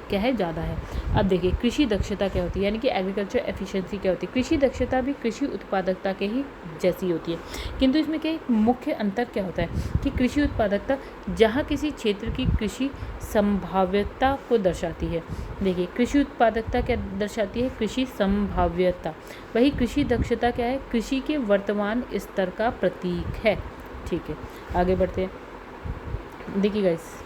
क्या है, ज़्यादा है। अब देखिए कृषि दक्षता क्या होती है, यानी कि एग्रीकल्चर एफिशिएंसी क्या होती है। कृषि दक्षता भी कृषि उत्पादकता के ही जैसी होती है, किंतु इसमें क्या एक मुख्य अंतर क्या होता है कि कृषि उत्पादकता जहाँ किसी क्षेत्र की कृषि संभाव्यता को दर्शाती है। देखिए कृषि उत्पादकता क्या दर्शाती है, कृषि संभाव्यता। वही कृषि दक्षता क्या है, कृषि के वर्तमान स्तर का प्रतीक है, ठीक है। आगे बढ़ते हैं, देखिए गाइस,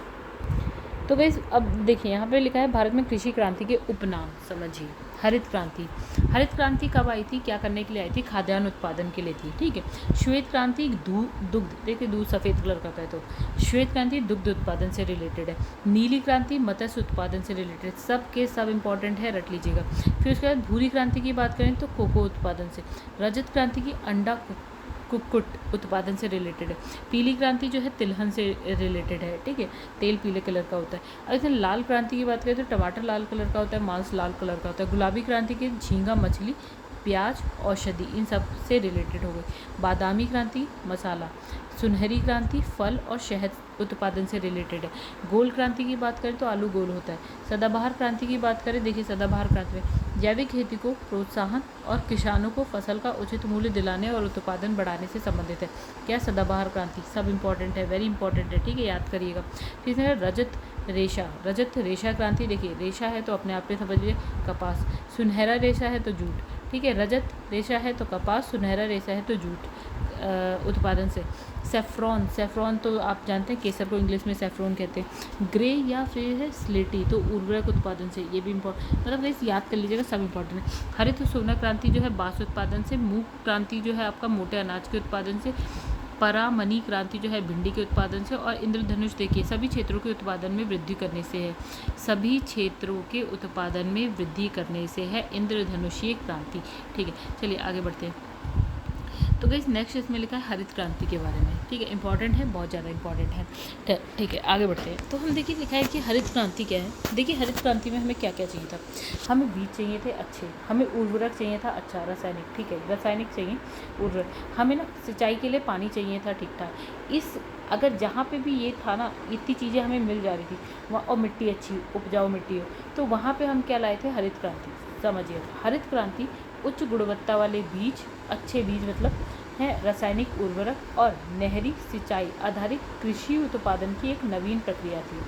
तो गाइस अब देखिए यहाँ पे लिखा है भारत में कृषि क्रांति के उपनाम समझिए। हरित क्रांति, हरित क्रांति कब आई थी, क्या करने के लिए आई थी, खाद्यान्न उत्पादन के लिए थी, ठीक है। श्वेत क्रांति दुग्ध, देखिए दूध सफ़ेद कलर का है, तो श्वेत क्रांति दुग्ध उत्पादन से रिलेटेड है। नीली क्रांति मत्स्य उत्पादन से रिलेटेड, सब के सब इंपॉर्टेंट है, रट लीजिएगा। फिर उसके बाद भूरी क्रांति की बात करें तो कोको उत्पादन से। रजत क्रांति की अंडा कुक्कुट उत्पादन से रिलेटेड है। पीली क्रांति जो है तिलहन से रिलेटेड है, ठीक है, तेल पीले कलर का होता है। अगर लाल क्रांति की बात करें तो टमाटर लाल कलर का होता है, मांस लाल कलर का होता है। गुलाबी क्रांति की झींगा मछली प्याज, औषधि, इन सब से रिलेटेड हो गई। बादामी क्रांति मसाला, सुनहरी क्रांति फल और शहद उत्पादन से रिलेटेड है। गोल क्रांति की बात करें तो आलू गोल होता है। सदाबहार क्रांति की बात करें, देखिए सदाबहार क्रांति में जैविक खेती को प्रोत्साहन और किसानों को फसल का उचित मूल्य दिलाने और उत्पादन बढ़ाने से संबंधित है। क्या सदाबहार क्रांति, सब इंपॉर्टेंट है, वेरी इंपॉर्टेंट है, ठीक है, याद करिएगा। फिर है रजत रेशा क्रांति, देखिए रेशा है तो अपने आप में समझ लीजिए कपास, सुनहरा रेशा है तो जूट, ठीक है, रजत रेशा है तो कपास, सुनहरा रेशा है तो जूट उत्पादन से। सेफ्रॉन तो आप जानते हैं केसर को इंग्लिश में सेफ्रॉन कहते हैं। ग्रे या फिर है स्लेटी तो उर्वरक उत्पादन से, ये भी मतलब इस याद कर लीजिएगा, सब इंपॉर्टेंट है। हरित सोना क्रांति जो है बांस उत्पादन से। मूंग क्रांति जो है आपका मोटे अनाज के उत्पादन से। परामनी क्रांति जो है भिंडी के उत्पादन से। और इंद्रधनुष देखिए सभी क्षेत्रों के उत्पादन में वृद्धि करने से है, सभी क्षेत्रों के उत्पादन में वृद्धि करने से है इंद्रधनुषीय क्रांति, ठीक है। चलिए आगे बढ़ते हैं। तो गाइस नेक्स्ट इसमें लिखा है हरित क्रांति के बारे में, ठीक है, इंपॉर्टेंट है, बहुत ज़्यादा इंपॉर्टेंट है, ठीक है। आगे बढ़ते हैं। तो हम देखिए लिखा है कि हरित क्रांति क्या है। देखिए हरित क्रांति में हमें क्या क्या चाहिए था। हमें बीज चाहिए थे अच्छे, हमें उर्वरक चाहिए था अच्छा रासायनिक, ठीक है, रासायनिक चाहिए उर्वरक, हमें ना सिंचाई के लिए पानी चाहिए था ठीक ठाक। इस अगर जहाँ पे भी ये था ना, इतनी चीज़ें हमें मिल जा रही थी वहाँ, और मिट्टी अच्छी उपजाऊ मिट्टी हो, तो वहाँ पे हम क्या लाए थे, हरित क्रांति। समझिए हरित क्रांति उच्च गुणवत्ता वाले बीज, अच्छे बीज मतलब है, रासायनिक उर्वरक और नहरी सिंचाई आधारित कृषि उत्पादन की एक नवीन प्रक्रिया थी,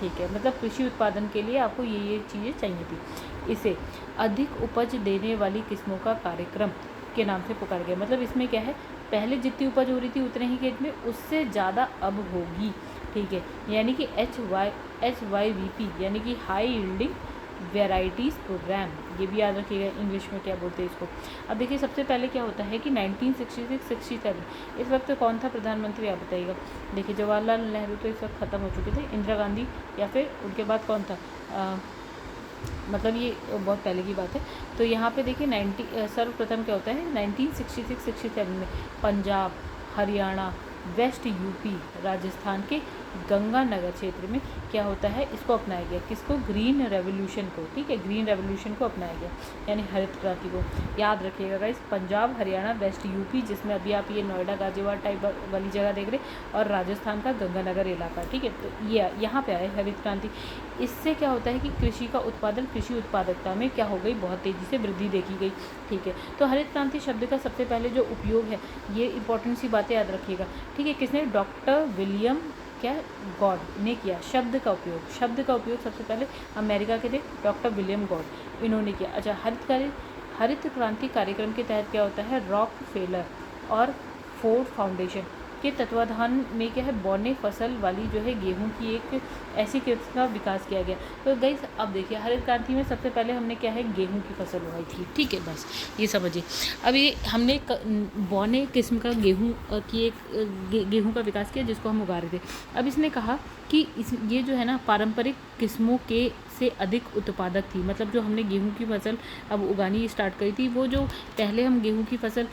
ठीक है। मतलब कृषि उत्पादन के लिए आपको ये चीज़ें चाहिए थी। इसे अधिक उपज देने वाली किस्मों का कार्यक्रम के नाम से पुकारा गया। मतलब इसमें क्या है, पहले जितनी उपज हो रही थी उतने ही खेत में, उससे ज़्यादा अब होगी, ठीक है, यानी कि HYVP यानी कि हाई यील्डिंग वेराइटीज़ प्रोग्राम, ये भी याद रखिएगा इंग्लिश में क्या बोलते हैं इसको। अब देखिए सबसे पहले क्या होता है कि 1966-67 इस वक्त कौन था प्रधानमंत्री, आप बताइएगा। देखिए जवाहरलाल नेहरू तो इस वक्त ख़त्म हो चुके थे, इंदिरा गांधी या फिर उनके बाद कौन था, मतलब ये बहुत पहले की बात है। तो यहाँ पे देखिए सर्वप्रथम क्या होता है 1966-67 में पंजाब, हरियाणा, वेस्ट यूपी, राजस्थान के गंगानगर क्षेत्र में क्या होता है, इसको अपनाया गया, किसको, ग्रीन रेवोल्यूशन को, ठीक है, ग्रीन रेवोल्यूशन को अपनाया गया, यानी हरित क्रांति को। याद रखिएगा guys, Punjab, Haryana, west UP, जिसमें अभी आप ये नोएडा गाजियाबाद टाइप वाली जगह देख रहे, और राजस्थान का गंगानगर इलाका, ठीक है। तो ये यहाँ पे आए हरित क्रांति। इससे क्या होता है कि कृषि का उत्पादन, कृषि उत्पादकता में क्या हो गई, बहुत तेज़ी से वृद्धि देखी गई, ठीक है। तो हरित क्रांति शब्द का सबसे पहले जो उपयोग है, ये इंपॉर्टेंट सी बातें याद रखिएगा, ठीक है। किसने, डॉक्टर विलियम गॉड ने किया शब्द का उपयोग सबसे पहले अमेरिका के थे डॉक्टर विलियम गॉड, इन्होंने किया। अच्छा, हरित क्रांति कार्यक्रम के तहत क्या होता है, रॉकफेलर और फोर्ड फाउंडेशन के तत्वाधान में क्या है, बौने फसल वाली जो है गेहूं की एक ऐसी किस्म का विकास किया गया। तो गाइस अब देखिए हरित क्रांति में सबसे पहले हमने क्या है, गेहूं की फसल उगाई थी, ठीक है, बस ये समझिए। अब ये हमने बौने किस्म का गेहूं की एक गेहूं का विकास किया जिसको हम उगा रहे थे। अब इसने कहा कि ये जो है ना पारंपरिक किस्मों के से अधिक उत्पादक थी। मतलब जो हमने गेहूं की फसल अब उगानी स्टार्ट करी थी, वो जो पहले हम गेहूं की फसल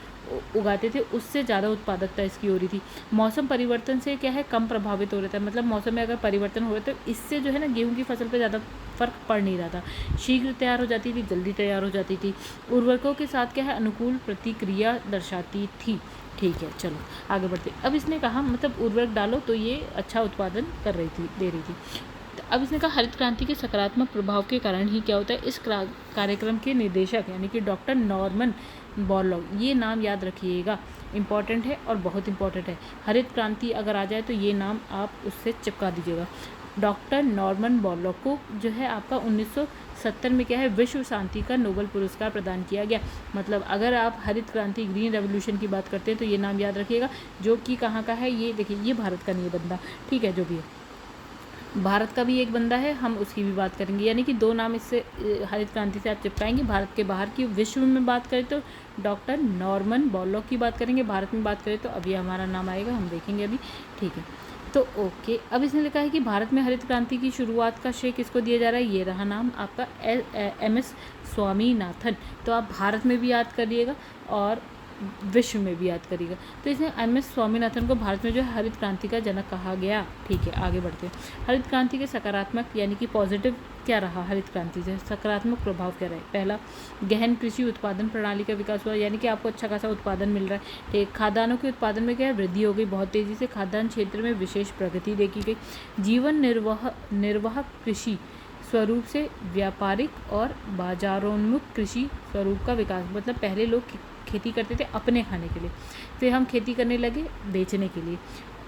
उगाते थे उससे ज़्यादा उत्पादकता इसकी हो रही थी। मौसम परिवर्तन से क्या है, कम प्रभावित हो रहा था। मतलब मौसम में अगर परिवर्तन हो रहा था तो इससे जो है ना गेहूं की फसल पे ज़्यादा फर्क पड़ नहीं रहा था, शीघ्र तैयार हो जाती थी, जल्दी तैयार हो जाती थी, उर्वरकों के साथ क्या है, अनुकूल प्रतिक्रिया दर्शाती थी, ठीक है। चलो आगे बढ़ते। अब इसने कहा मतलब उर्वरक डालो तो ये अच्छा उत्पादन कर रही थी, दे रही थी। अब इसने कहा हरित क्रांति के सकारात्मक प्रभाव के कारण ही क्या होता है, इस कार्यक्रम के निदेशक यानी कि डॉक्टर नॉर्मन बोरलॉग, ये नाम याद रखिएगा, इम्पॉर्टेंट है और बहुत इम्पॉर्टेंट है। हरित क्रांति अगर आ जाए तो ये नाम आप उससे चिपका दीजिएगा। डॉक्टर नॉर्मन बोरलॉग को जो है आपका 1970 में क्या है, विश्व शांति का नोबेल पुरस्कार प्रदान किया गया। मतलब अगर आप हरित क्रांति ग्रीन रेवोल्यूशन की बात करते हैं तो ये नाम याद रखिएगा, जो कि कहाँ का है, ये देखिए ये भारत का नहीं है बंदा, ठीक है, जो भी है भारत का भी एक बंदा है, हम उसकी भी बात करेंगे। यानी कि दो नाम इससे हरित क्रांति से आप चिपकाएंगे। भारत के बाहर की, विश्व में बात करें तो डॉक्टर नॉर्मन बोरलॉग की बात करेंगे, भारत में बात करें तो अभी हमारा नाम आएगा, हम देखेंगे अभी, ठीक है। तो ओके, अब इसने लिखा है कि भारत में हरित क्रांति की शुरुआत का श्रेय किसको दिया जा रहा है, ये रहा नाम आपका MS स्वामीनाथन। तो आप भारत में भी याद करिएगा और विश्व में भी याद करेगा। तो इसने MS स्वामीनाथन को भारत में जो है हरित क्रांति का जनक कहा गया। ठीक है, आगे बढ़ते हैं। हरित क्रांति के सकारात्मक यानी कि पॉजिटिव क्या रहा, हरित क्रांति से सकारात्मक प्रभाव क्या रहे। पहला, गहन कृषि उत्पादन प्रणाली का विकास हुआ, यानी कि आपको अच्छा खासा उत्पादन मिल रहा है। ठीक, खाद्यान्नों के उत्पादन में क्या है, वृद्धि हो गई बहुत तेज़ी से। खाद्यान्न क्षेत्र में विशेष प्रगति देखी गई। जीवन निर्वाह कृषि स्वरूप से व्यापारिक और बाजारोन्मुख कृषि स्वरूप का विकास, मतलब पहले लोग खेती करते थे अपने खाने के लिए, फिर हम खेती करने लगे बेचने के लिए,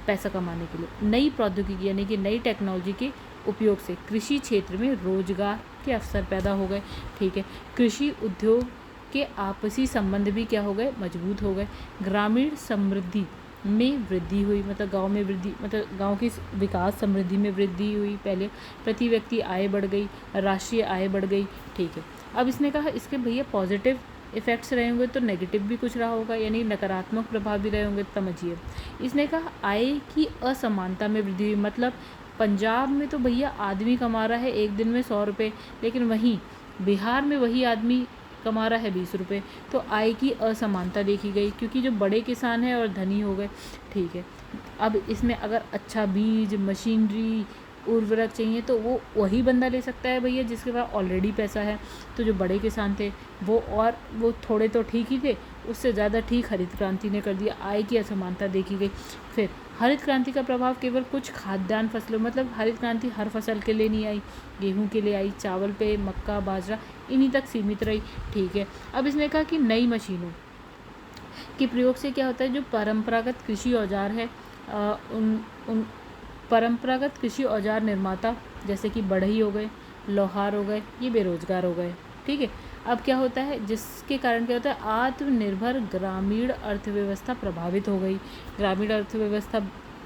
पैसा कमाने के लिए। नई प्रौद्योगिकी यानी कि नई टेक्नोलॉजी के उपयोग से कृषि क्षेत्र में रोजगार के अवसर पैदा हो गए। ठीक है, कृषि उद्योग के आपसी संबंध भी क्या हो गए, मजबूत हो गए। ग्रामीण समृद्धि में वृद्धि हुई, मतलब गांव में वृद्धि, मतलब गांव की विकास समृद्धि में वृद्धि हुई। पहले प्रति व्यक्ति आय बढ़ गई, राष्ट्रीय आय बढ़ गई। ठीक है, अब इसने कहा इसके भैया पॉजिटिव इफ़ेक्ट्स रहे होंगे तो नेगेटिव भी कुछ रहा होगा, यानी नकारात्मक प्रभाव भी रहे होंगे। समझिए, इसने कहा आय की असमानता में वृद्धि हुई, मतलब पंजाब में तो भैया आदमी कमा रहा है एक दिन में 100 रुपये, लेकिन वहीं बिहार में वही आदमी कमा रहा है 20 रुपये। तो आय की असमानता देखी गई, क्योंकि जो बड़े किसान हैं और धनी हो गए। ठीक है, अब इसमें अगर अच्छा बीज, मशीनरी, उर्वरक चाहिए तो वो वही बंदा ले सकता है भैया जिसके पास ऑलरेडी पैसा है। तो जो बड़े किसान थे वो थोड़े तो ठीक ही थे, उससे ज़्यादा ठीक हरित क्रांति ने कर दिया। आय की असमानता देखी गई। फिर हरित क्रांति का प्रभाव केवल कुछ खाद्यान्न फसलों, मतलब हरित क्रांति हर फसल के लिए नहीं आई, गेहूं के लिए आई, चावल पे, मक्का, बाजरा, इन्हीं तक सीमित रही। ठीक है, अब इसने कहा कि नई मशीनों के प्रयोग से क्या होता है, जो परंपरागत कृषि औजार है उन परंपरागत कृषि औजार निर्माता जैसे कि बढ़ई हो गए, लोहार हो गए, ये बेरोजगार हो गए। ठीक है, अब क्या होता है, जिसके कारण क्या होता है, आत्मनिर्भर ग्रामीण अर्थव्यवस्था प्रभावित हो गई। ग्रामीण अर्थव्यवस्था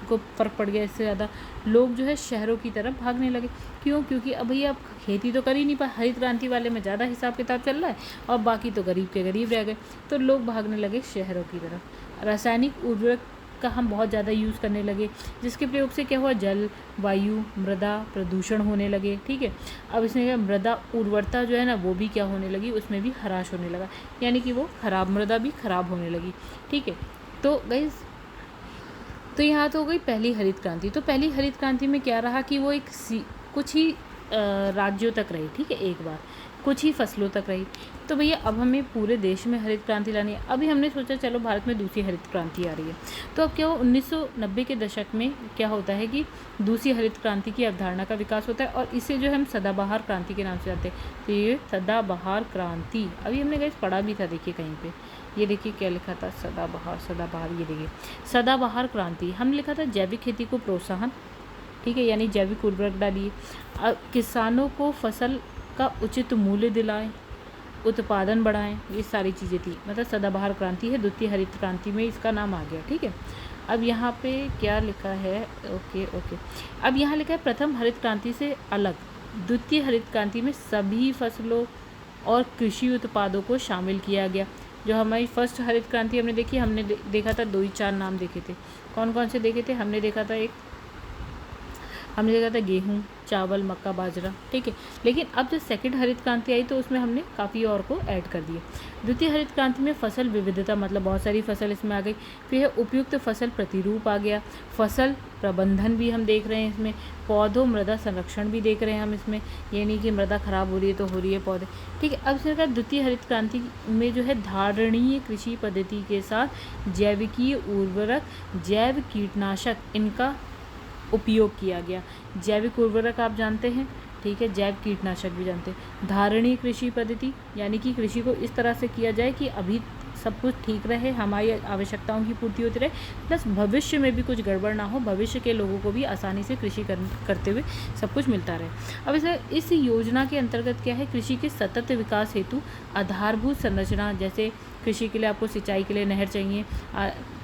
को फ़र्क पड़ गया। इससे ज़्यादा लोग जो है शहरों की तरफ भागने लगे। क्यों? क्योंकि अब भैया खेती तो कर ही नहीं पाए, हरित क्रांति वाले में ज़्यादा हिसाब किताब चल रहा है और बाकी तो गरीब के गरीब रह गए, तो लोग भागने लगे शहरों की तरफ। रासायनिक उर्वरक का हम बहुत ज़्यादा यूज़ करने लगे, जिसके प्रयोग से क्या हुआ, जल, वायु, मृदा प्रदूषण होने लगे। ठीक है, अब इसमें क्या, मृदा उर्वरता जो है ना वो भी क्या होने लगी, उसमें भी ह्रास होने लगा, यानी कि वो खराब मृदा भी खराब होने लगी। ठीक है, तो गाइस, तो यहाँ तो हो गई पहली हरित क्रांति। तो पहली हरित क्रांति में क्या रहा कि वो कुछ ही राज्यों तक रही। ठीक है, एक बार कुछ ही फसलों तक रही। तो भैया अब हमें पूरे देश में हरित क्रांति लानी है। अभी हमने सोचा चलो भारत में दूसरी हरित क्रांति आ रही है, तो अब क्या हो, 1990 के दशक में क्या होता है कि दूसरी हरित क्रांति की अवधारणा का विकास होता है और इसे जो हम सदाबहार क्रांति के नाम से जानते हैं। तो ये सदाबहार क्रांति अभी हमने गाइस पढ़ा भी था, देखिए कहीं पे, ये देखिए क्या लिखा था, सदाबहार, ये देखिए सदाबहार क्रांति। हम लिखा था जैविक खेती को प्रोत्साहन। ठीक है, यानी जैविक उर्वरक डालिए, किसानों को फसल का उचित मूल्य दिलाएं, उत्पादन बढ़ाएं, ये सारी चीज़ें थी। मतलब सदाबहार क्रांति है, द्वितीय हरित क्रांति में इसका नाम आ गया। ठीक है, अब यहाँ पे क्या लिखा है, ओके, अब यहाँ लिखा है प्रथम हरित क्रांति से अलग द्वितीय हरित क्रांति में सभी फसलों और कृषि उत्पादों को शामिल किया गया। जो हमारी फर्स्ट हरित क्रांति हमने देखी, हमने देखा था 2 ही 4 नाम देखे थे। कौन कौन से देखे थे? हमने देखा था गेहूँ, चावल, मक्का, बाजरा। ठीक है, लेकिन अब जो सेकंड हरित क्रांति आई तो उसमें हमने काफ़ी और को ऐड कर दिया। द्वितीय हरित क्रांति में फसल विविधता, मतलब बहुत सारी फसल इसमें आ गई। फिर उपयुक्त फसल प्रतिरूप आ गया, फसल प्रबंधन भी हम देख रहे हैं इसमें, पौधों मृदा संरक्षण भी देख रहे हैं हम इसमें, ये नहीं कि मृदा खराब हो रही है तो हो रही है पौधे। ठीक है, अब सरकार द्वितीय हरित क्रांति में जो है धारणीय कृषि पद्धति के साथ जैविकीय उर्वरक, जैव कीटनाशक, इनका उपयोग किया गया। जैविक उर्वरक आप जानते हैं, ठीक है, जैव कीटनाशक भी जानते हैं। धारणीय कृषि पद्धति यानी कि कृषि को इस तरह से किया जाए कि अभी सब कुछ ठीक रहे, हमारी आवश्यकताओं की पूर्ति होती रहे, प्लस भविष्य में भी कुछ गड़बड़ ना हो, भविष्य के लोगों को भी आसानी से कृषि करते हुए सब कुछ मिलता रहे। अब इस योजना के अंतर्गत क्या है, कृषि के सतत विकास हेतु आधारभूत संरचना, जैसे कृषि के लिए आपको सिंचाई के लिए नहर चाहिए,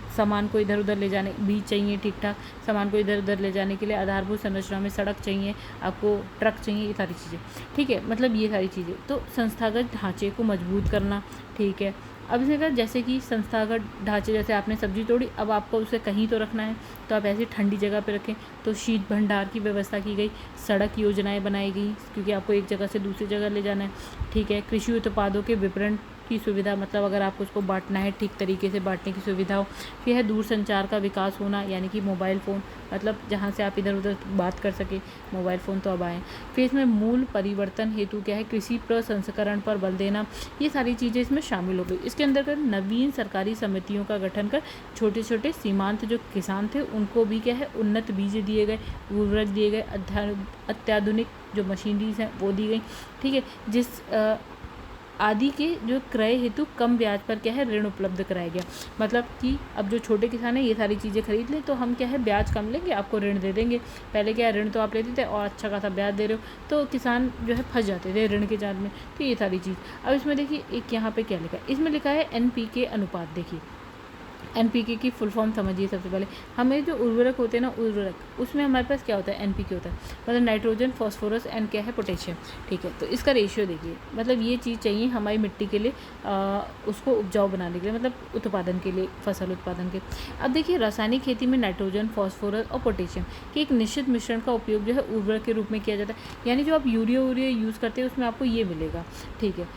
सामान को इधर उधर ले जाने, बीज चाहिए ठीक ठाक, सामान को इधर उधर ले जाने के लिए आधारभूत संरचना में सड़क चाहिए, आपको ट्रक चाहिए, ये सारी चीज़ें। ठीक है, मतलब ये सारी चीज़ें। तो संस्थागत ढांचे को मजबूत करना। ठीक है, अब इसने कहा जैसे कि संस्थागत ढांचे, जैसे आपने सब्जी तोड़ी, अब आपको उसे कहीं तो रखना है, तो आप ऐसी ठंडी जगह पे रखें, तो शीत भंडार की व्यवस्था की गई, सड़क योजनाएं बनाई गई क्योंकि आपको एक जगह से दूसरी जगह ले जाना है। ठीक है, कृषि उत्पादों के विपणन की सुविधा, मतलब अगर आपको उसको बांटना है ठीक तरीके से बांटने की सुविधा हो। फिर है दूरसंचार का विकास होना, यानी कि मोबाइल फ़ोन, मतलब जहाँ से आप इधर उधर बात कर सके, मोबाइल फ़ोन तो अब आए। फिर इसमें मूल परिवर्तन हेतु क्या है, कृषि प्रसंस्करण पर बल देना, ये सारी चीज़ें इसमें शामिल हो गई। इसके अंदर कर नवीन सरकारी समितियों का गठन कर छोटे छोटे सीमांत जो किसान थे उनको भी क्या है उन्नत बीज दिए गए, उर्वरक दिए गए, अत्याधुनिक जो मशीनरीज हैं वो दी गई, ठीक है। जिस आदि के जो क्रय हेतु कम ब्याज पर क्या है ऋण उपलब्ध कराया गया। मतलब कि अब जो छोटे किसान हैं ये सारी चीज़ें खरीद लें तो हम क्या है ब्याज कम लेंगे, आपको ऋण दे देंगे। पहले क्या है ऋण तो आप लेते थे और अच्छा खासा ब्याज दे रहे हो, तो किसान जो है फंस जाते थे ऋण के जाल में। तो ये सारी चीज़। अब इसमें देखिए एक यहाँ पे क्या लिखा है, इसमें लिखा है NPK अनुपात। देखिए NPK की फुल फॉर्म समझिए। सबसे पहले हमें जो उर्वरक होते हैं ना, उर्वरक उसमें हमारे पास क्या होता है NPK होता है, मतलब नाइट्रोजन, फॉस्फोरस एंड क्या है पोटेशियम, ठीक है। तो इसका रेशियो देखिए, मतलब ये चीज़ चाहिए हमारी मिट्टी के लिए उसको उपजाऊ बनाने के लिए, मतलब उत्पादन के लिए, फसल उत्पादन के। अब देखिए रासायनिक खेती में नाइट्रोजन, फॉस्फोरस और पोटेशियम के एक निश्चित मिश्रण का उपयोग जो है उर्वरक के रूप में किया जाता है। यानी जो आप यूरिया यूज़ करते हैं उसमें आपको ये मिलेगा, ठीक है,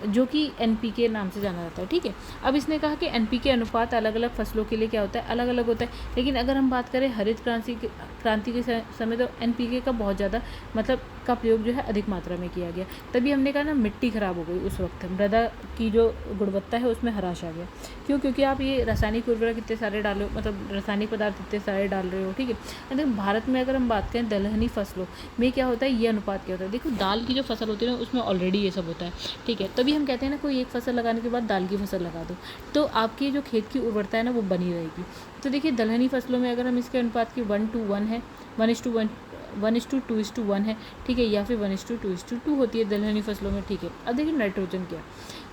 जो कि NPK नाम से जाना जाता है, ठीक है। अब इसने कहा कि NPK अनुपात अलग अलग फसलों के लिए क्या होता है, अलग अलग होता है। लेकिन अगर हम बात करें हरित क्रांति के समय तो NPK का बहुत ज़्यादा मतलब का प्रयोग जो है अधिक मात्रा में किया गया। तभी हमने कहा ना मिट्टी ख़राब हो गई उस वक्त, मृदा की जो गुणवत्ता है उसमें ह्रास आ गया। क्यों? क्योंकि आप ये रासायनिक उर्वरक इतने सारे डालो, मतलब रासायनिक पदार्थ इतने सारे डाल रहे हो, ठीक है। लेकिन भारत में अगर हम बात करें दलहनी फसलों में क्या होता है, ये अनुपात क्या होता है। देखो दाल की जो फसल होती है ना उसमें ऑलरेडी ये सब होता है, ठीक है। तभी हम कहते हैं ना कोई एक फसल लगाने के बाद दाल की फसल लगा दो तो आपकी जो खेत की उर्वरता है ना वो बनी रहेगी। तो देखिए दलहनी फसलों में अगर हम इसके अनुपात की 1:1 है, 1:2:1 है, ठीक है, या फिर 1:2:2 होती है दलहनी फसलों में, ठीक है। अब देखिए नाइट्रोजन क्या,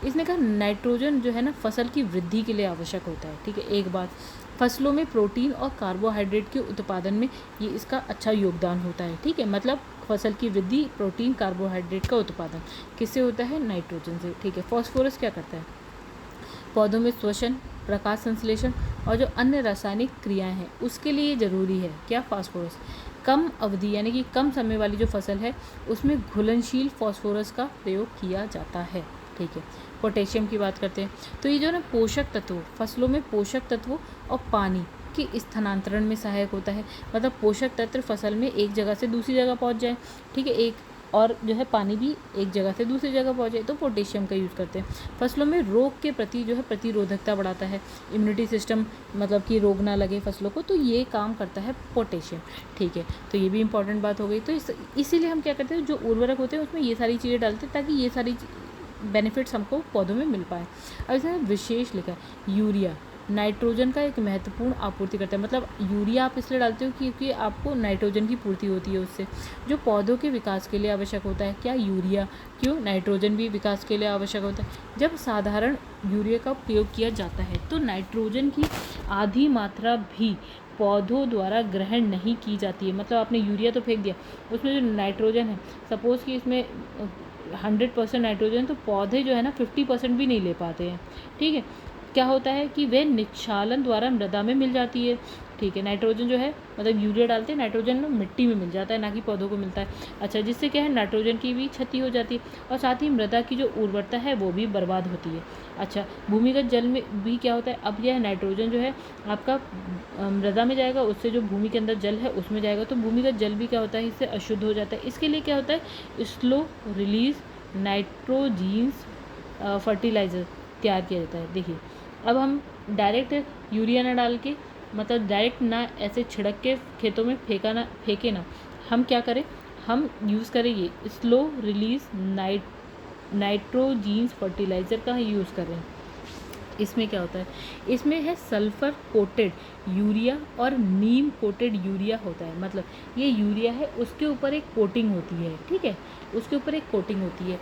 इसने कहा नाइट्रोजन जो है ना फसल की वृद्धि के लिए आवश्यक होता है, ठीक है। एक बात, फसलों में प्रोटीन और कार्बोहाइड्रेट के उत्पादन में ये इसका अच्छा योगदान होता है, ठीक है। मतलब फसल की वृद्धि, प्रोटीन, कार्बोहाइड्रेट का उत्पादन किससे होता है, नाइट्रोजन से, ठीक है। फॉस्फोरस क्या करता है, पौधों में श्वसन, प्रकाश संश्लेषण और जो अन्य रासायनिक क्रियाएं हैं उसके लिए ज़रूरी है क्या, फास्फोरस। कम अवधि यानी कि कम समय वाली जो फसल है उसमें घुलनशील फास्फोरस का प्रयोग किया जाता है, ठीक है। पोटेशियम की बात करते हैं तो ये जो ना पोषक तत्वों, फसलों में पोषक तत्वों और पानी के स्थानांतरण में सहायक होता है। मतलब पोषक तत्व फसल में एक जगह से दूसरी जगह पहुंच जाए, ठीक है, एक और जो है पानी भी एक जगह से दूसरी जगह पहुंचे, तो पोटेशियम का यूज़ करते हैं। फसलों में रोग के प्रति जो है प्रतिरोधकता बढ़ाता है, इम्यूनिटी सिस्टम, मतलब कि रोग ना लगे फसलों को, तो ये काम करता है पोटेशियम, ठीक है। तो ये भी इंपॉर्टेंट बात हो गई। तो इसीलिए हम क्या करते हैं, जो उर्वरक होते हैं उसमें ये सारी चीज़ें डालते हैं ताकि ये सारी बेनिफिट्स हमको पौधों में मिल पाए। अब इसमें विशेष लिखा है यूरिया नाइट्रोजन का एक महत्वपूर्ण आपूर्ति करता है। मतलब यूरिया आप इसलिए डालते हो क्योंकि आपको नाइट्रोजन की पूर्ति होती है उससे, जो पौधों के विकास के लिए आवश्यक होता है। क्या, यूरिया। क्यों, नाइट्रोजन भी विकास के लिए आवश्यक होता है। जब साधारण यूरिया का प्रयोग किया जाता है तो नाइट्रोजन की आधी मात्रा भी पौधों द्वारा ग्रहण नहीं की जाती है। मतलब आपने यूरिया तो फेंक दिया, उसमें जो नाइट्रोजन है, सपोज़ कि इसमें 100% नाइट्रोजन, तो पौधे जो है ना 50% भी नहीं ले पाते हैं, ठीक है। क्या होता है कि वे निक्षालन द्वारा मृदा में मिल जाती है, ठीक है। नाइट्रोजन जो है, मतलब यूरिया डालते हैं, नाइट्रोजन मिट्टी में मिल जाता है, ना कि पौधों को मिलता है। अच्छा, जिससे क्या है नाइट्रोजन की भी क्षति हो जाती है और साथ ही मृदा की जो उर्वरता है वो भी बर्बाद होती है। अच्छा, भूमिगत जल में भी क्या होता है, अब यह नाइट्रोजन जो है आपका मृदा में जाएगा, उससे जो भूमि के अंदर जल है उसमें जाएगा, तो भूमिगत जल भी क्या होता है, इससे अशुद्ध हो जाता है। इसके लिए क्या होता है, स्लो रिलीज नाइट्रोजीन्स फर्टिलाइज़र तैयार किया जाता है। देखिए अब हम डायरेक्ट यूरिया ना डाल के, मतलब डायरेक्ट ना ऐसे छिड़क के खेतों में फेंके ना, हम क्या करें, हम यूज़ करें ये स्लो रिलीज नाइट्रोजीन्स फर्टिलाइज़र का यूज़ करें। इसमें क्या होता है, इसमें है सल्फ़र कोटेड यूरिया और नीम कोटेड यूरिया होता है। मतलब ये यूरिया है उसके ऊपर एक कोटिंग होती है, ठीक है, उसके ऊपर एक कोटिंग होती है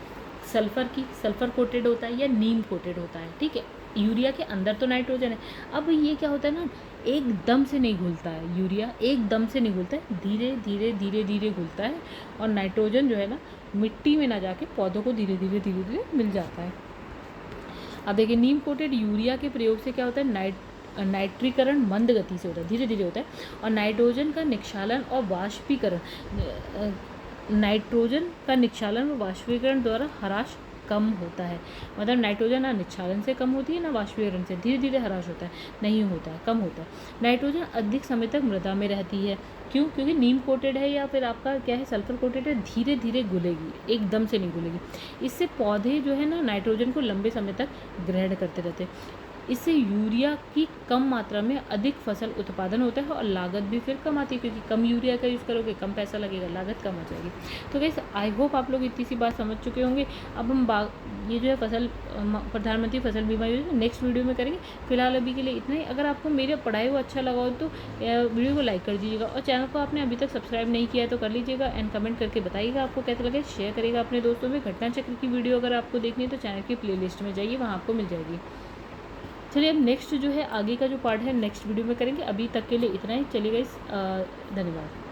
सल्फ़र की, सल्फ़र कोटेड होता है या नीम कोटेड होता है, ठीक है। यूरिया के अंदर तो नाइट्रोजन है। अब ये क्या होता है ना, एकदम से नहीं घुलता है, यूरिया एकदम से नहीं घुलता है, धीरे धीरे धीरे धीरे घुलता है और नाइट्रोजन जो है ना मिट्टी में ना जाके पौधों को धीरे धीरे मिल जाता है। अब देखिए नीम कोटेड यूरिया के प्रयोग से क्या होता है, नाइट्रीकरण मंद गति से होता है, धीरे धीरे होता है, और नाइट्रोजन का निक्षालन और वाष्पीकरण, नाइट्रोजन का निक्षालन और वाष्पीकरण द्वारा ह्रास कम होता है। मतलब नाइट्रोजन ना निक्षालन से कम होती है ना वाष्पीकरण से, धीरे धीरे ह्रास होता है, नहीं होता है, कम होता है। नाइट्रोजन अधिक समय तक मृदा में रहती है। क्यों? क्योंकि नीम कोटेड है या फिर आपका क्या है सल्फर कोटेड है, धीरे धीरे घुलेगी, एकदम से नहीं घुलेगी। इससे पौधे जो है ना नाइट्रोजन को लंबे समय तक ग्रहण करते रहते हैं। इससे यूरिया की कम मात्रा में अधिक फसल उत्पादन होता है और लागत भी फिर कम आती है, क्योंकि कम यूरिया का यूज़ करोगे कम पैसा लगेगा, लागत कम आ जाएगी। तो गाइस आई होप आप लोग इतनी सी बात समझ चुके होंगे। अब हम ये जो है प्रधानमंत्री फसल बीमा योजना नेक्स्ट वीडियो में करेंगे। फिलहाल अभी के लिए इतना ही। अगर आपको मेरे पढ़ाई हुआ अच्छा लगा हो तो वीडियो को लाइक कर दीजिएगा, और चैनल को आपने अभी तक सब्सक्राइब नहीं किया है तो कर लीजिएगा, एंड कमेंट करके बताइएगा आपको कैसा लगे। शेयर करिएगा अपने दोस्तों में। घटना चक्र की वीडियो अगर आपको देखनी है तो चैनल की प्लेलिस्ट में जाइए, वहाँ आपको मिल जाएगी। चलिए अब नेक्स्ट जो है आगे का जो पार्ट है नेक्स्ट वीडियो में करेंगे। अभी तक के लिए इतना ही। चलिए गाइस, धन्यवाद।